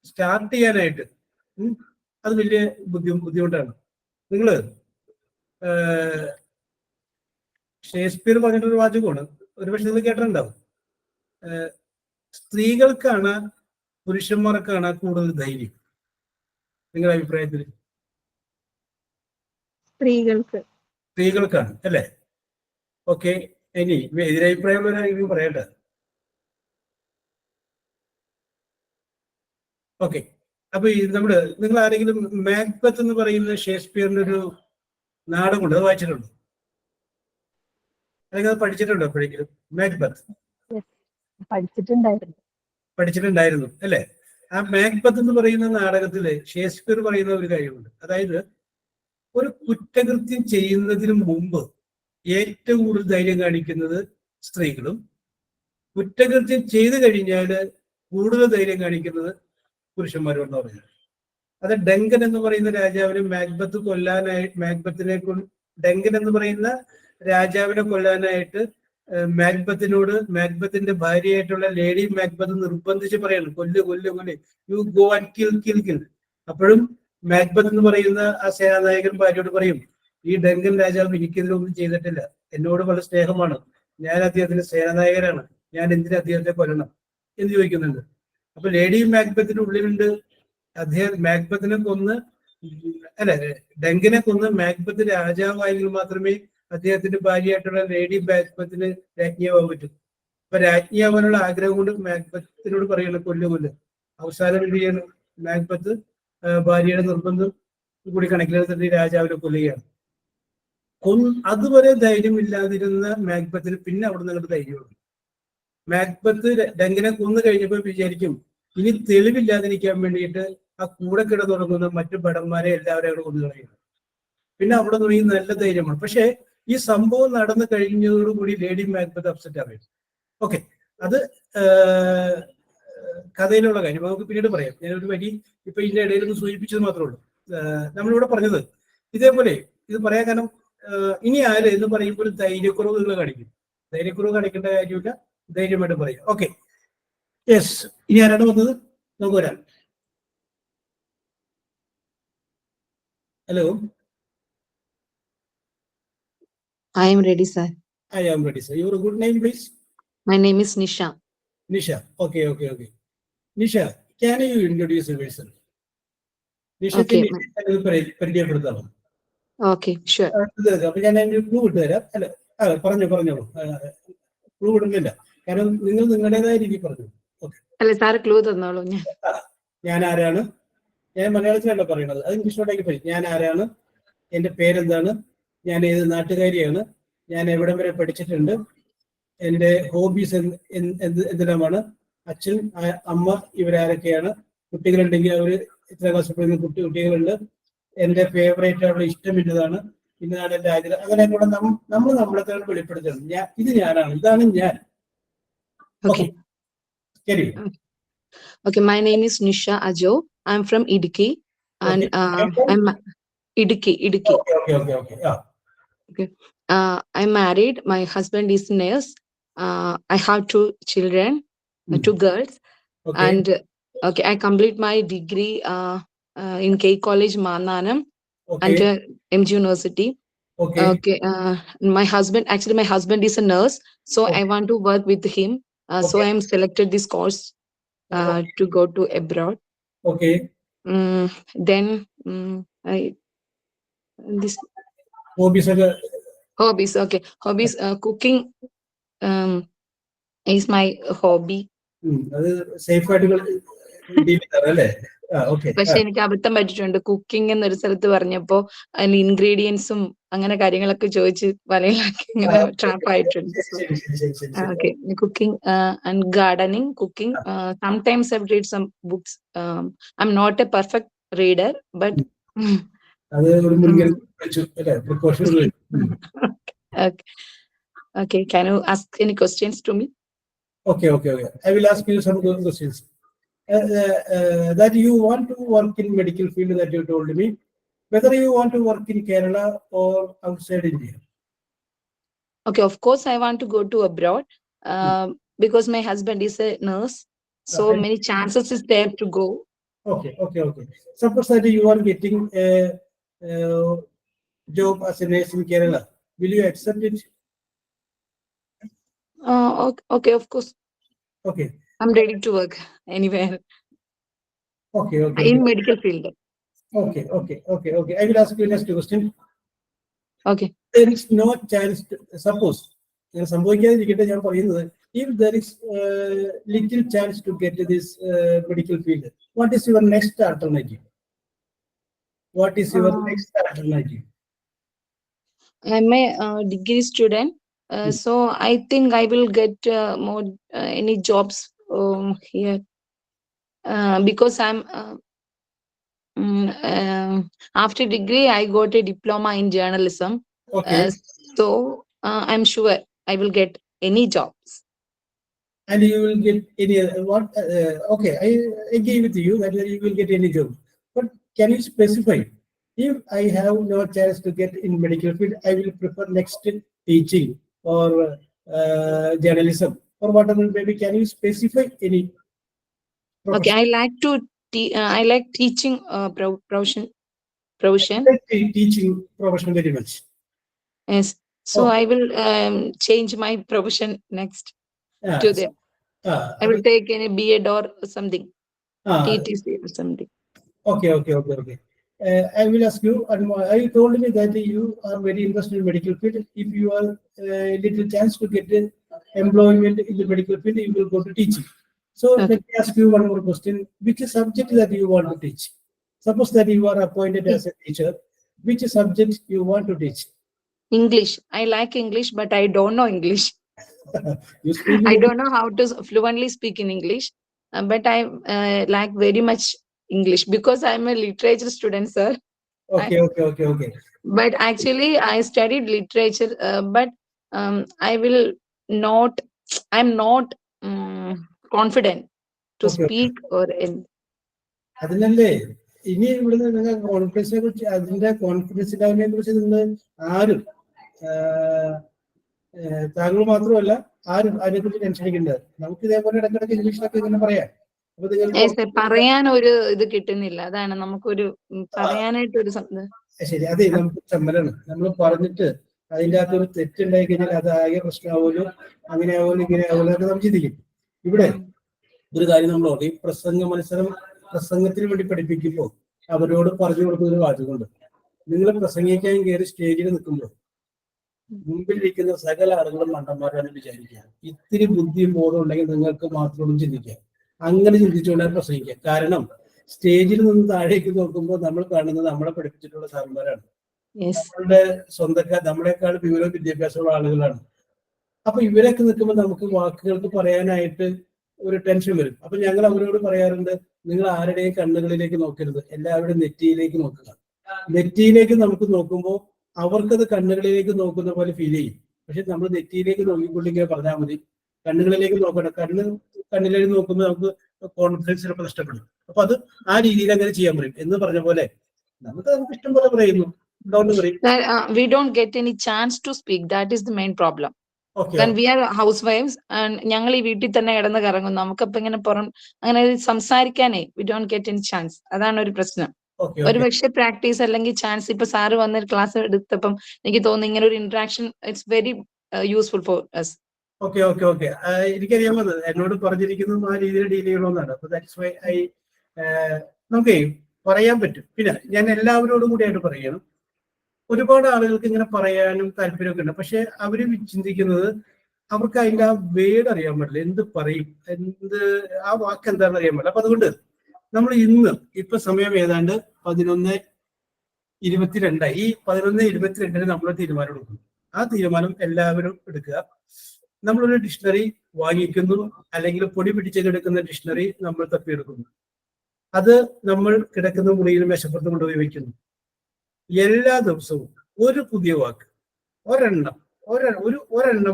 സ്റ്റാർട്ട് ചെയ്യാനായിട്ട് അത് വലിയ ബുദ്ധിമുട്ടാണ്. നിങ്ങള് ഷേക്സ്പിയർ പറഞ്ഞിട്ടൊരു വാചകമാണ്, ഒരുപക്ഷെ നിങ്ങൾ കേട്ടിട്ടുണ്ടാവും. സ്ത്രീകൾക്കാണ് പുരുഷന്മാർക്കാണ് കൂടുതൽ ധൈര്യം? നിങ്ങളുടെ അഭിപ്രായത്തിൽ? സ്ത്രീകൾക്കാണ് അല്ലേ? ഓക്കെ, ഇനി എതിരഭിപ്രായമുള്ളവരായിരിക്കും പറയട്ടെ. ഓക്കെ, അപ്പൊ നിങ്ങൾ ആരെങ്കിലും മാക്ബത്ത് എന്ന് പറയുന്ന ഷേക്സ്പിയറിന്റെ ഒരു നാടകമുണ്ട്, അത് വായിച്ചിട്ടുണ്ടോ? അല്ലെങ്കിൽ അത് പഠിച്ചിട്ടുണ്ടോ എപ്പോഴെങ്കിലും? മാക്ബത്ത് പഠിച്ചിട്ടുണ്ടായിരുന്നു അല്ലേ? ആ മാക്ബത്ത് എന്ന് പറയുന്ന നാടകത്തില് ഷേക്സ്പിയർ പറയുന്ന ഒരു കാര്യമുണ്ട്. അതായത് ഒരു കുറ്റകൃത്യം ചെയ്യുന്നതിന് മുമ്പ് ഏറ്റവും കൂടുതൽ ധൈര്യം കാണിക്കുന്നത് സ്ത്രീകളും, കുറ്റകൃത്യം ചെയ്തു കഴിഞ്ഞാൽ കൂടുതൽ ധൈര്യം കാണിക്കുന്നത് പുരുഷന്മാരും എന്ന് പറയുന്നത്. അത് ഡങ്കൻ എന്ന് പറയുന്ന രാജാവിനെ ഡങ്കൻ എന്ന് പറയുന്ന രാജാവിനെ കൊല്ലാനായിട്ട് മാക്ബത്തിന്റെ ഭാര്യയായിട്ടുള്ള ലേഡി മാക്ബത്ത് നിർബന്ധിച്ച് പറയാണ്, കൊല്ല്, യു ഗോ ആൻഡ് കിൽ. അപ്പോഴും മാക്ബത്ത് എന്ന് പറയുന്ന ആ സേനാനായകൻ ഭാര്യയോട് പറയും, ഈ ഡങ്കൻ രാജാവ് എനിക്കെതിരൊന്നും ചെയ്തിട്ടില്ല, എന്നോട് വളരെ സ്നേഹമാണ്, ഞാൻ അദ്ദേഹത്തിന്റെ സേനാനായകനാണ്, ഞാൻ എന്തിനാ അദ്ദേഹത്തെ കൊല്ലണം എന്ന് ചോദിക്കുന്നുണ്ട്. അപ്പൊ ലേഡി മാക്ബത്തിന്റെ ഉള്ളിലുണ്ട്, അദ്ദേഹം മാക്ബത്തിനെ കൊന്ന് ഡങ്കിനെ കൊന്ന് മാക്ബത്ത് രാജാവായെങ്കിൽ മാത്രമേ അദ്ദേഹത്തിന്റെ ഭാര്യയായിട്ടുള്ള ലേഡി മാക്ബത്തിന് രാജ്ഞിയാവാൻ പറ്റും. അപ്പൊ രാജ്ഞിയാവാനുള്ള ആഗ്രഹം കൊണ്ട് മാക്ബത്തിനോട് പറയണം കൊല്ല്. അവസാനം എന്ത് ചെയ്യണം? മാക്ബത്ത് ഭാര്യയുടെ നിർബന്ധം കൂടി കണക്കിലെടുത്തിട്ട് രാജാവിനെ കൊല്ലുകയാണ്. അതുവരെ ധൈര്യമില്ലാതിരുന്ന മാക്ബത്തിന് പിന്നെ അവിടെ നിന്നിട്ട് ധൈര്യമുണ്ട്. മാക്ബത്ത് ഡങ്കിനെ കൊന്നു കഴിഞ്ഞപ്പോൾ വിചാരിക്കും, ഇനി തെളിവില്ലാതിരിക്കാൻ വേണ്ടിയിട്ട് ആ കൂടെ കിടന്നുറങ്ങുന്ന മറ്റു ഭടന്മാരെ എല്ലാവരെയും അവിടെ കൊന്നു കളയുന്നു. പിന്നെ അവിടെ നിന്ന് ഈ നല്ല ധൈര്യമാണ്. പക്ഷെ ഈ സംഭവം നടന്നു കഴിഞ്ഞതോടുകൂടി ലേഡി മാക്ബത്ത് അപ്സെറ്റ് ആവുകയാണ്. ഓക്കെ, അത് കഥയിലുള്ള കാര്യം നമുക്ക് പിന്നീട് പറയാം. ഞാനൊരു വരി ഇപ്പൊ ഇതിന്റെ ഇടയിൽ ഒന്ന് സൂചിപ്പിച്ചത് മാത്രമേ ഉള്ളൂ. നമ്മളിവിടെ പറഞ്ഞത് ഇതേപോലെ ഇത് പറയാൻ കാരണം ഇനി ആര് എന്ന് പറയുമ്പോൾ ധൈര്യക്കുറവ് നിങ്ങൾ കാണിക്കും. ധൈര്യക്കുറവ് കാണിക്കേണ്ട കാര്യമില്ല, ധൈര്യമായിട്ട് പറയാം. Okay, yes. ഇനി ആരാണ് വന്നത്? നമുക്ക് വരാം. Hello, I am ready, sir. I am ready, sir. Your good name, please? My name is Nisha. Nisha. Okay. Nisha, can you introduce yourself? Nisha, Okay. പരിചയപ്പെടുത്താമോ? Okay, sure. അപ്പൊ ഞാൻ അതിന്റെ ക്ലൂ ഇട്ട് തരാം. അല്ല, പറഞ്ഞോളൂ. ക്ലൂ ഇടുന്നില്ല, കാരണം നിങ്ങൾ നിങ്ങളുടേതായ രീതിയിൽ പറഞ്ഞു. ഓക്കെ, അല്ല സാറ് ക്ലൂ തന്നോളൂ. ഞാൻ ആരാണ്? ഞാൻ മലയാളത്തിലല്ല പറയുന്നത്, അത് ഇംഗ്ലീഷിലോട്ടേക്ക് പറയും. ഞാൻ ആരാണ്, എന്റെ പേരെന്താണ്, ഞാൻ ഏത് നാട്ടുകാരിയാണ്, ഞാൻ എവിടം വരെ പഠിച്ചിട്ടുണ്ട്, എന്റെ ഹോബീസ് എന്തെല്ലാമാണ്, അച്ഛൻ അമ്മ ഇവരാരൊക്കെയാണ്, കുട്ടികളുണ്ടെങ്കിൽ അവർ ഇത്ര ക്ലാസ്സിൽ പഠിക്കുന്ന കുട്ടികളുണ്ട്, എന്റെ ഫേവറേറ്റ് ആയിട്ടുള്ള ഇഷ്ടം ഇന്നതാണ്, ഇന്നതാണ് എന്റെ ആഗ്രഹം. അങ്ങനെ കൂടെ നമ്മൾ നമ്മളെ തന്നെ വെളിപ്പെടുത്തണം. ഇത് ഞാനാണ്, ഇതാണ് ഞാൻ. Okay. ശരി. Okay, my name is Nisha Ajo. I'm from Idukki, and I'm Idukki. Okay. I'm married. My husband is a nurse. I have 2 children, 2 girls, Okay. and I complete my degree in K College, Mananam, and MG University. Okay. My husband is a nurse, so I want to work with him. So I am selected this course to go to abroad. Okay. Then this Hobbies are hobbies. Okay, hobbies. Cooking is my hobby. അത് safe ആയിട്ട് deal ചെയ്താൽ അല്ലേ? Okay. പക്ഷെ എനിക്ക് അബദ്ധം പറ്റിയിട്ടുണ്ട്. Cooking എന്നൊരു സ്ഥലത്ത് പറഞ്ഞപ്പോ അതിൽ ഇൻഗ്രീഡിയൻസും അങ്ങനെ കാര്യങ്ങളൊക്കെ ചോദിച്ച് വലയിലാക്കി ഇങ്ങനെ ട്രാപ്പ് ആയിട്ടുണ്ട്. Okay, cooking and gardening, cooking. Sometimes I read some books. I am not a perfect reader, but അത് ഒരു മുൻകരുതൽ വെച്ചു അല്ലേ? പ്രിക്കോഷൻസ് വെച്ചു. okay, can you ask any questions to me? Okay. I will ask you some questions. That you want to work in medical field that you told me, whether you want to work in Kerala or outside India. Okay, of course I want to go to abroad because my husband is a nurse, so Okay. many chances is there to go. Okay. Suppose that you are getting a job as a nurse in Kerala, will you accept it? Okay, of course Okay. I'm ready to work anywhere Okay. in medical field. Okay. I will ask you next question. Okay. There is no chance to, suppose സംഭവിക്കാതിരിക്കട്ടെ ഞാൻ പറയുന്നത്, if there is little chance to get this medical field, what is your next alternative? I'm a degree student, so I think I will get more any jobs here because I'm after degree I got a diploma in journalism. Okay. So I'm sure I will get any jobs. And you will get any what? Okay, I agree with you that you will get any job. But can you specify? If I have no chance to get in medical field, I will prefer next teaching or journalism or whatever. Maybe can you specify any? Okay, I like to I like teaching profession. Teaching profession very much. Yes. So Okay. I will change my profession next to them. I will take any B.Ed or something, TTC or something. Okay. I will ask you, and you told me that you are very interested in medical field. If you are little chance to get employment in the medical field, you will go to teaching. So Okay. let me ask you one more question. Which subject that you want to teach? Suppose that you are appointed as a teacher, which subject you want to teach? English. I like English, but I don't know English. You speak I don't know how to fluently speak in English, but I like very much English because I'm a literature student, sir. Okay. But actually, I studied literature, but I will not. I'm not confident to Okay. speak or in. അതിനല്ലേ ഇനി ഇവിടുന്ന് നിങ്ങൾ കോൺഫിഡൻസിനെ കുറിച്ച്, അതിന്റെ confidence ഇല്ലായ്മയെ കുറിച്ച് നിങ്ങൾ ആരും താങ്കൾ മാത്രമല്ല ആരും അതിനെക്കുറിച്ച് ടെൻഷൻ അടിക്കേണ്ടത്. നമുക്ക് ഇതേപോലെ ഇടയ്ക്കിടയ്ക്ക് ഇംഗ്ലീഷിലൊക്കെ ഇങ്ങനെ പറയാം. അപ്പൊ നിങ്ങൾ പറയാൻ ഒരു ഇത് കിട്ടുന്നില്ല, അതാണ് നമുക്കൊരു പറയാനായിട്ട് ഒരു ശരി, അതെ, നമുക്ക് ചമ്മലാണ്. നമ്മൾ പറഞ്ഞിട്ട് അതിൻ്റെ അകത്ത് ഒരു തെറ്റുണ്ടായി കഴിഞ്ഞാൽ അത് ആകെ പ്രശ്നമാവുമല്ലോ, അങ്ങനെ ആവുമല്ലോ, ഇങ്ങനെ ആവുമല്ലോ എന്ന് നമ്മൾ ചിന്തിക്കും. ഇവിടെ ഒരു കാര്യം നമ്മളോട് ഈ പ്രസംഗത്തിന് വേണ്ടി പഠിപ്പിക്കുമ്പോൾ അവരോട് പറഞ്ഞു കൊടുക്കുന്ന ഒരു വാചകമുണ്ട്. നിങ്ങൾ പ്രസംഗിക്കാൻ കയറി സ്റ്റേജിൽ നിൽക്കുമ്പോൾ മുമ്പിലിരിക്കുന്ന സകല ആളുകളും മണ്ടന്മാരാണ് വിചാരിക്കുക. ഇത്തിരി ബുദ്ധിയും ബോധം ഉണ്ടെങ്കിൽ നിങ്ങൾക്ക് മാത്രം ചിന്തിക്കുക. അങ്ങനെ ചിന്തിച്ചുകൊണ്ടാണ് പ്രസംഗിക്കുക. കാരണം സ്റ്റേജിൽ നിന്ന് താഴേക്ക് നോക്കുമ്പോൾ നമ്മൾ കാണുന്നത് നമ്മളെ പഠിപ്പിച്ചിട്ടുള്ള സാറന്മാരാണ്, നമ്മളുടെ സ്വന്തക്കാർ, നമ്മളെക്കാൾ വിവരവും വിദ്യാഭ്യാസമുള്ള ആളുകളാണ്. അപ്പൊ ഇവരൊക്കെ നിൽക്കുമ്പോൾ നമുക്ക് വാക്കുകൾക്ക് പറയാനായിട്ട് ഒരു ടെൻഷൻ വരും. അപ്പൊ ഞങ്ങൾ അവരോട് പറയാറുണ്ട്, നിങ്ങൾ ആരുടെയും കണ്ണുകളിലേക്ക് നോക്കരുത്, എല്ലാവരുടെയും നെറ്റിയിലേക്ക് നോക്കുക. നെറ്റിയിലേക്ക് നമുക്ക് നോക്കുമ്പോൾ അവർക്കത് കണ്ണുകളിലേക്ക് നോക്കുന്ന പോലെ ഫീൽ ചെയ്യും. പക്ഷെ നമ്മൾ നെറ്റിയിലേക്ക് നോക്കിക്കൊണ്ടിങ്ങനെ പറഞ്ഞാൽ മതി, കണ്ണുകളിലേക്ക് നോക്കണം. കണ്ണിലേക്ക് നോക്കുമ്പോൾ നമുക്ക് കോൺഫിഡൻസ് ചിലപ്പോൾ നഷ്ടപ്പെടും. അപ്പൊ അത് ആ രീതിയിൽ അങ്ങനെ ചെയ്യാൻ പറയും എന്ന് പറഞ്ഞ പോലെ നമുക്ക് ഇഷ്ടം പോലെ പറയുന്നു. we don't get any chance to speak. That is the main problem. Okay. When we are housewives and ഞങ്ങൾ ഈ വീട്ടിൽ തന്നെ കിടന്ന് കറങ്ങും, നമുക്കപ്പൊ ഇങ്ങനെ അങ്ങനെ സംസാരിക്കാനേ we don't get any chance. അതാണ് ഒരു പ്രശ്നം. ഒരു പക്ഷേ പ്രാക്ടീസ് അല്ലെങ്കിൽ ചാൻസ്, ഇപ്പൊ സാറ് വന്ന ക്ലാസ് എടുത്തപ്പം എനിക്ക് തോന്നുന്നു ഇങ്ങനെ ഒരു interaction it's very useful for us. Okay. എനിക്കറിയാമത് എന്നോട് പറഞ്ഞിരിക്കുന്നത് ആ രീതിയിൽ ഡീൽ ചെയ്യണമെന്നാണ്. അപ്പൊ ദാറ്റ്സ് വൈ നമുക്ക് പറയാൻ പറ്റും. പിന്നെ ഞാൻ എല്ലാവരോടും കൂടിയായിട്ട് പറയണം, ഒരുപാട് ആളുകൾക്ക് ഇങ്ങനെ പറയാനും താല്പര്യമൊക്കെ ഉണ്ട്. പക്ഷെ അവര് ചിന്തിക്കുന്നത് അവർക്ക് അതിന്റെ ആ വേർഡ് അറിയാൻ പാടില്ല, എന്ത് പറയും, ആ വാക്ക് എന്താണെന്ന് അറിയാൻ പാടില്ല. അപ്പൊ അതുകൊണ്ട് നമ്മൾ ഇന്ന് ഇപ്പൊ സമയം ഏതാണ്ട് 11:22 ഈ 11:22 നമ്മൾ തീരുമാനം എടുക്കുന്നു. ആ തീരുമാനം എല്ലാവരും എടുക്കുക. നമ്മളൊരു ഡിക്ഷണറി വാങ്ങിക്കുന്നു, അല്ലെങ്കിൽ പൊടി പിടിച്ചെടുക്കുന്ന ഡിക്ഷണറി നമ്മൾ തപ്പിയെടുക്കുന്നു. അത് നമ്മൾ കിടക്കുന്ന മുറിയിൽ മേശപ്പുറത്ത് കൊണ്ടുപോയി വയ്ക്കുന്നു. എല്ലാ ദിവസവും ഒരു പുതിയ വാക്ക്, ഒരെണ്ണം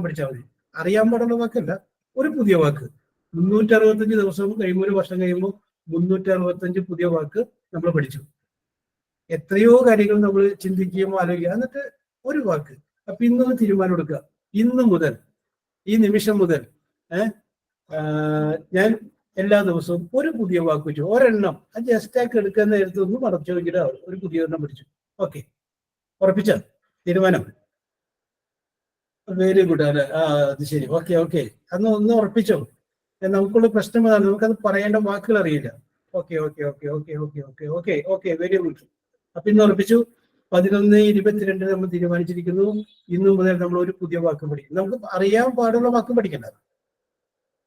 പഠിച്ചാൽ മതി. അറിയാൻ പാടുള്ള വാക്കല്ല, ഒരു പുതിയ വാക്ക്. 365 ദിവസവും കഴിയുമ്പോൾ, ഒരു വർഷം കഴിയുമ്പോൾ 365 പുതിയ വാക്ക് നമ്മൾ പഠിച്ചു. എത്രയോ കാര്യങ്ങൾ നമ്മൾ ചിന്തിക്കുകയും ആലോചിക്കുക, എന്നിട്ട് ഒരു വാക്ക്. അപ്പൊ ഇന്നൊന്ന് തീരുമാനം എടുക്കുക. ഇന്ന് മുതൽ, ഈ നിമിഷം മുതൽ ഞാൻ എല്ലാ ദിവസവും ഒരു പുതിയ വാക്ക് വെച്ചു, ഒരെണ്ണം. അത് ജസ്റ്റാക്കി എടുക്കുന്ന നേരത്തെ ഒന്ന് മറച്ചു നോക്കിയിട്ട് ഒരു പുതിയ എണ്ണം പഠിച്ചു. ഓക്കെ, ഉറപ്പിച്ച തീരുമാനം? Very good. അല്ലെ? അത് ശരി. ഓക്കെ ഓക്കെ, ഒന്ന് ഉറപ്പിച്ചോ. നമുക്കുള്ള പ്രശ്നം അതാണ്, നമുക്കത് പറയേണ്ട വാക്കുകൾ അറിയില്ല. Okay okay okay okay okay okay okay okay very good. അപ്പൊ ഇന്ന് ഉറപ്പിച്ചു. 11:22 നമ്മൾ തീരുമാനിച്ചിരിക്കുന്നു. ഇന്നു മുതൽ നമ്മൾ ഒരു പുതിയ വാക്ക് പഠിക്കും. നമുക്ക് അറിയാൻ പാടുള്ള വാക്ക് പഠിക്കണ്ട,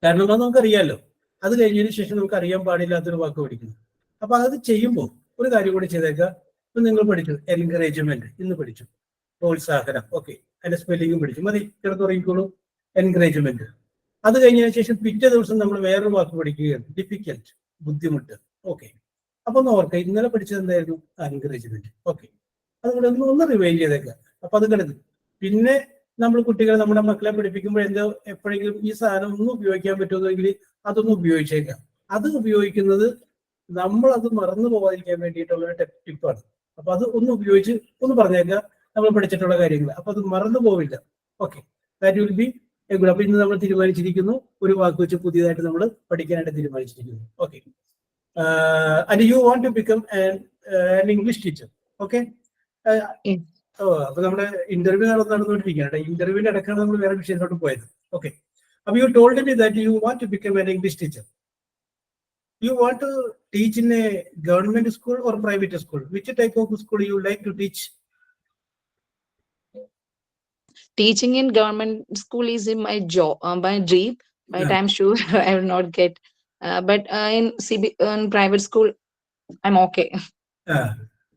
കാരണം അത് നമുക്കറിയാമല്ലോ. അത് കഴിഞ്ഞതിന് ശേഷം നമുക്ക് അറിയാൻ പാടില്ലാത്തൊരു വാക്ക് പഠിക്കുന്നു. അപ്പൊ അത് ചെയ്യുമ്പോൾ ഒരു കാര്യം കൂടി ചെയ്തേക്കാം. ഇപ്പൊ നിങ്ങൾ പഠിച്ചു എൻകറേജ്മെന്റ്, ഇന്ന് പഠിച്ചു. പ്രോത്സാഹനം, ഓക്കെ, അതിന്റെ സ്പെല്ലിങ്ങും പഠിച്ചു. മതി, കിടന്നുറങ്ങിക്കോളൂ. എൻകറേജ്മെന്റ്. അത് കഴിഞ്ഞതിന് ശേഷം പിറ്റേ ദിവസം നമ്മൾ വേറൊരു വാക്ക് പഠിക്കുകയാണ്, ഡിഫിക്കൽട്ട്, ബുദ്ധിമുട്ട്. ഓക്കെ, അപ്പൊ ഒന്ന് ഓർക്കുക, ഇന്നലെ പഠിച്ചത് എന്തായിരുന്നു? എൻകറേജ്മെന്റ്. ഓക്കെ, അതുകൊണ്ട് ഒന്ന് റിവൈൻഡ് ചെയ്തേക്കാം. അപ്പൊ അത് കിടന്നു. പിന്നെ നമ്മൾ കുട്ടികളെ, നമ്മുടെ മക്കളെ പഠിപ്പിക്കുമ്പോൾ എപ്പോഴെങ്കിലും ഈ സാധനം ഒന്നും ഉപയോഗിക്കാൻ പറ്റുമെന്നെങ്കിൽ അതൊന്നും ഉപയോഗിച്ചേക്കാം. അത് ഉപയോഗിക്കുന്നത് നമ്മൾ അത് മറന്നു പോകാതിരിക്കാൻ വേണ്ടിയിട്ടുള്ള ഒരു ടിപ്പാണ്. അപ്പൊ അത് ഒന്ന് ഉപയോഗിച്ച് ഒന്ന് പറഞ്ഞേക്കാം നമ്മൾ പഠിച്ചിട്ടുള്ള കാര്യങ്ങൾ. അപ്പൊ അത് മറന്നു പോവില്ല. Okay, that will be A good. അപ്പൊ ഇന്ന് നമ്മൾ തീരുമാനിച്ചിരിക്കുന്നു, ഒരു വാക്ക് വെച്ച് പുതിയതായിട്ട് നമ്മൾ പഠിക്കാനായിട്ട് തീരുമാനിച്ചിരിക്കുന്നു. Okay, and you want to become an English teacher. Okay, അപ്പൊ നമ്മുടെ ഇന്റർവ്യൂ നടന്നുകൊണ്ടിരിക്കുകയാണ്. ഇന്റർവ്യൂവിന്റെ ഇടയ്ക്കാണ് നമ്മൾ വേറെ വിഷയത്തോട്ട് പോയത്. ഓക്കെ, അപ്പൊ you told me that you want to become an English teacher. You want to teach in a government school or private school? Which type of school you like to teach? Teaching in government school is in my job, my dream, but I'm sure I will not get. But in private school, I'm okay.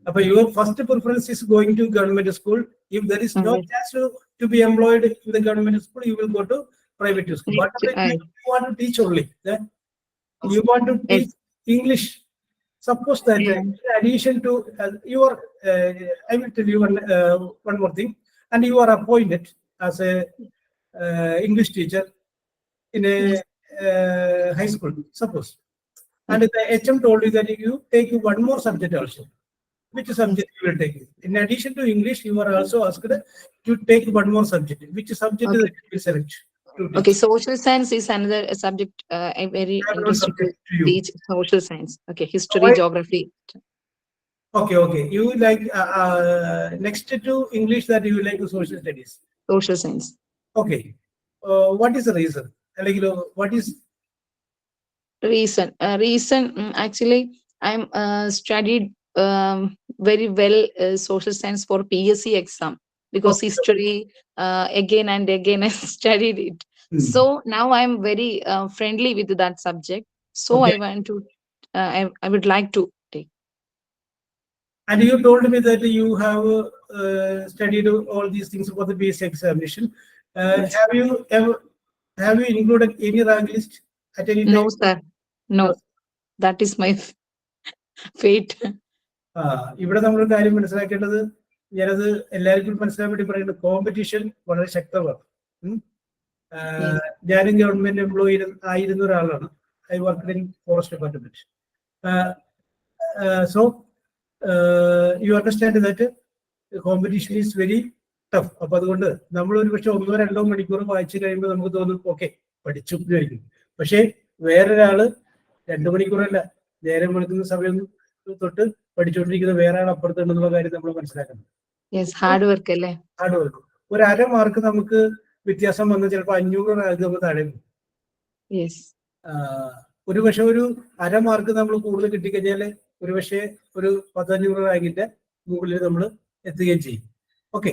But your first preference is going to government school. If there is no chance to be employed in the government school, you will go to private school. But you want to teach only. You want to teach English. Suppose that in addition to your, I will tell you one more thing. And you are appointed as a English teacher in a high school, suppose. And the HM told you that you take one more subject also. Which subject you will take? In addition to English, you are also asked to take one more subject. Which subject is that you will select? Okay, social science is another subject. I'm very interested to teach social science. Okay, history, geography. Okay, okay. You like next to English that you like social studies. Social science. Okay. What is the reason? Like, what is reason? Actually, I'm studied very well social science for PSC exam, because history again and again I studied it. So now I'm very friendly with that subject. So I want to, I would like to take. And you told me that you have studied all these things for the BSc examination. Yes. Have you included any rank list at any time? No, sir. No, that is my fate. ഇവിടെ നമ്മളൊരു കാര്യം മനസ്സിലാക്കേണ്ടത്, ഞാനത് എല്ലാവർക്കും മനസ്സിലാൻ വേണ്ടി പറയുന്നത്, competition വളരെ ശക്തമാണ്. ഞാനും ഗവൺമെന്റ് എംപ്ലോയി ആയിരുന്ന ഒരാളാണ്. I work in forest department. So you understand that competition is very tough. അപ്പൊ അതുകൊണ്ട് നമ്മൾ ഒരു പക്ഷെ 1-2 മണിക്കൂർ വായിച്ചു കഴിയുമ്പോൾ നമുക്ക് തോന്നും ഓക്കെ പഠിച്ചു വിചാരിക്കും. പക്ഷെ വേറൊരാള് 2 മണിക്കൂറല്ല, നേരം വെളുക്കുന്ന സമയം തൊട്ട് പഠിച്ചുകൊണ്ടിരിക്കുന്ന വേറെ ആൾ അപ്പുറത്തുണ്ടെന്നുള്ള കാര്യം നമ്മൾ മനസ്സിലാക്കണം. ഹാർഡ് വർക്ക് അല്ലേ? Hard work. ഒരു 1/2 മാർക്ക് നമുക്ക് വ്യത്യാസം വന്ന് ചിലപ്പോൾ 500 റാങ്ക് നമ്മൾ താഴെ പോകും. ഒരു പക്ഷെ ഒരു 1/2 മാർക്ക് നമ്മൾ കൂടുതൽ കിട്ടിക്കഴിഞ്ഞാല് ഒരു പക്ഷേ ഒരു 100-500 റാങ്കിന്റെ മുകളിൽ നമ്മൾ എത്തുകയും ചെയ്യും. Okay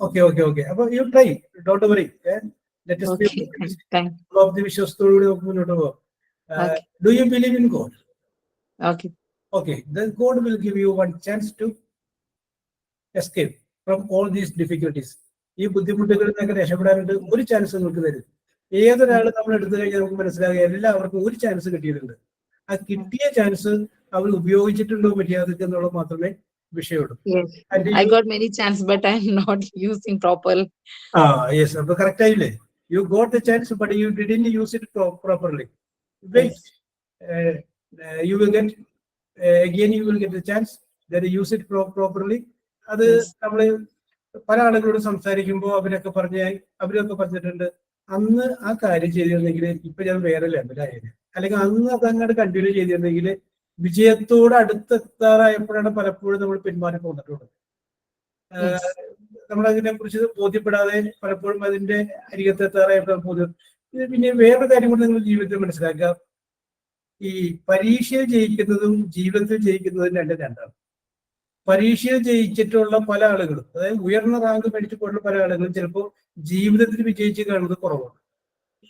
okay okay okay. അപ്പൊ യു ട്രൈ, ഡോണ്ട് വറി. വിശ്വാസത്തോടുകൂടി നമുക്ക് മുന്നോട്ട് പോകാം. Do you believe in God? Okay. Okay, then God will give you one chance to escape from all these difficulties. ഈ ബുദ്ധിമുട്ടുകളിൽ നിന്നൊക്കെ രക്ഷപ്പെടാനായിട്ട് ഒരു ചാൻസ് നിങ്ങൾക്ക് തരും. ഏതൊരാൾ നമ്മൾ എടുത്തു കഴിഞ്ഞാൽ നമുക്ക് മനസ്സിലാകുക എല്ലാവർക്കും ഒരു ചാൻസ് കിട്ടിയിട്ടുണ്ട്. ആ കിട്ടിയ ചാൻസ് അവർ ഉപയോഗിച്ചിട്ടുണ്ടോ പറ്റിയാതൊക്കെ എന്നുള്ളത് മാത്രമേ വിഷയമുള്ളൂ. Yes. I got many chances, but I'm not using properly. Yes, അപ്പൊ കറക്റ്റ് ആയില്ലേ? You got the chance but you didn't use it properly. Wait, you will get again you will get the chance that you use it properly. അത് നമ്മള് പല ആളുകളോട് സംസാരിക്കുമ്പോൾ അവരൊക്കെ പറഞ്ഞിട്ടുണ്ട്, അന്ന് ആ കാര്യം ചെയ്തിരുന്നെങ്കിൽ ഇപ്പൊ ഞാൻ വേറെ ലെവലായിരുന്നു, അല്ലെങ്കിൽ അന്ന് അത് അങ്ങോട്ട് കണ്ടിന്യൂ ചെയ്തിരുന്നെങ്കിൽ വിജയത്തോട് അടുത്തെത്താറായപ്പോഴാണ് പലപ്പോഴും നമ്മൾ പിന്മാറി പോന്നിട്ടുള്ളത്. നമ്മളതിനെ കുറിച്ച് ബോധ്യപ്പെടാതെ പലപ്പോഴും അതിന്റെ അരികത്തെത്താറായപ്പോൾ ബോധ്യം. പിന്നെ വേറൊരു കാര്യം കൂടി നിങ്ങൾ ജീവിതത്തിൽ മനസ്സിലാക്കുക, ഈ പരീക്ഷയിൽ ജയിക്കുന്നതും ജീവിതത്തിൽ ജയിക്കുന്നതും രണ്ടാണ്. പരീക്ഷയിൽ ജയിച്ചിട്ടുള്ള പല ആളുകളും, അതായത് ഉയർന്ന റാങ്ക് മേടിച്ചു പോയിട്ടുള്ള പല ആളുകളും ചിലപ്പോൾ ജീവിതത്തിൽ വിജയിച്ച് കാണുന്നത് കുറവാണ്.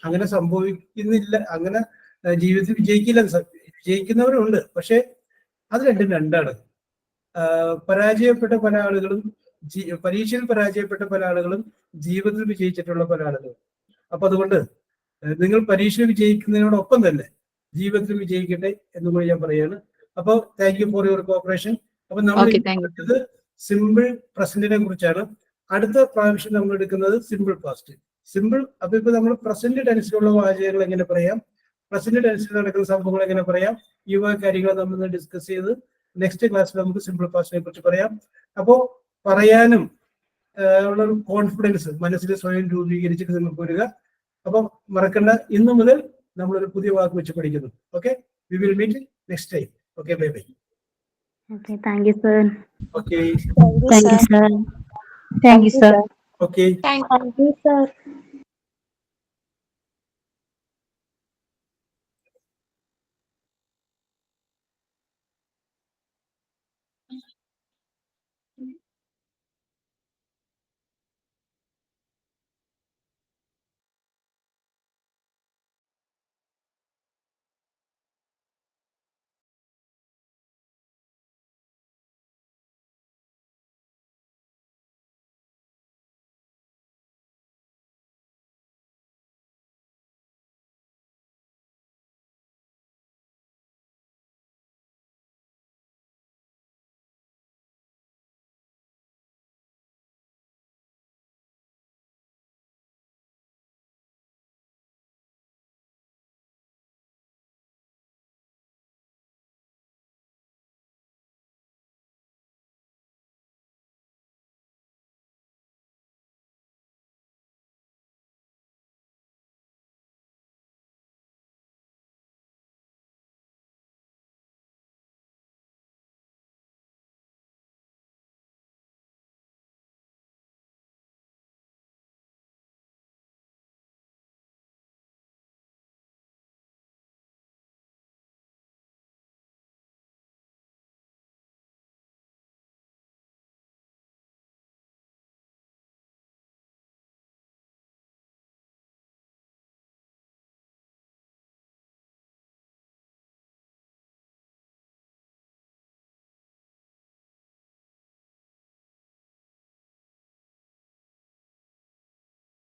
അങ്ങനെ സംഭവിക്കുന്നില്ല, അങ്ങനെ ജീവിതത്തിൽ വിജയിക്കുന്നവരുണ്ട്, പക്ഷെ അത് രണ്ടാണ്. പരാജയപ്പെട്ട പല ആളുകളും, പരീക്ഷയിൽ പരാജയപ്പെട്ട പല ആളുകളും ജീവിതത്തിൽ വിജയിച്ചിട്ടുള്ള പല ആളുകളും. അപ്പൊ അതുകൊണ്ട് നിങ്ങൾ പരീക്ഷയിൽ വിജയിക്കുന്നതിനോടൊപ്പം തന്നെ ജീവിതത്തിൽ വിജയിക്കട്ടെ എന്ന് കൂടി ഞാൻ പറയാണ്. അപ്പൊ thank you for your corporation. അപ്പൊ നമ്മൾ എടുത്തത് സിമ്പിൾ പ്രസന്റിനെ കുറിച്ചാണ്. അടുത്ത പ്രാവശ്യം നമ്മൾ എടുക്കുന്നത് സിമ്പിൾ പാസ്റ്റ്. സിമ്പിൾ അപ്പൊ ഇപ്പൊ നമ്മൾ പ്രസന്റ് ടെൻസിലുള്ള വാചകങ്ങൾ എങ്ങനെ പറയാം, പ്രസന്റ് ടെൻസിൽ നടക്കുന്ന സംഭവങ്ങൾ എങ്ങനെ പറയാം, ഈ കാര്യങ്ങൾ നമ്മൾ ഡിസ്കസ് ചെയ്ത് നെക്സ്റ്റ് ക്ലാസ്സിൽ നമുക്ക് സിമ്പിൾ പാസ്റ്റിനെ കുറിച്ച് പറയാം. അപ്പോ പറയാനും ഉള്ള കോൺഫിഡൻസ് മനസ്സിൽ സ്വയം രൂപീകരിച്ചിട്ട് നിങ്ങൾക്ക് വരിക. അപ്പൊ മറക്കണ്ട, ഇന്നു മുതൽ നമ്മളൊരു പുതിയ വാക്ക് വെച്ച് പഠിക്കുന്നു. Okay, we will meet next time. Okay, bye bye. Okay, thank you, sir. Okay, Thank you, sir. Thank you, sir. Okay. Thank you, sir.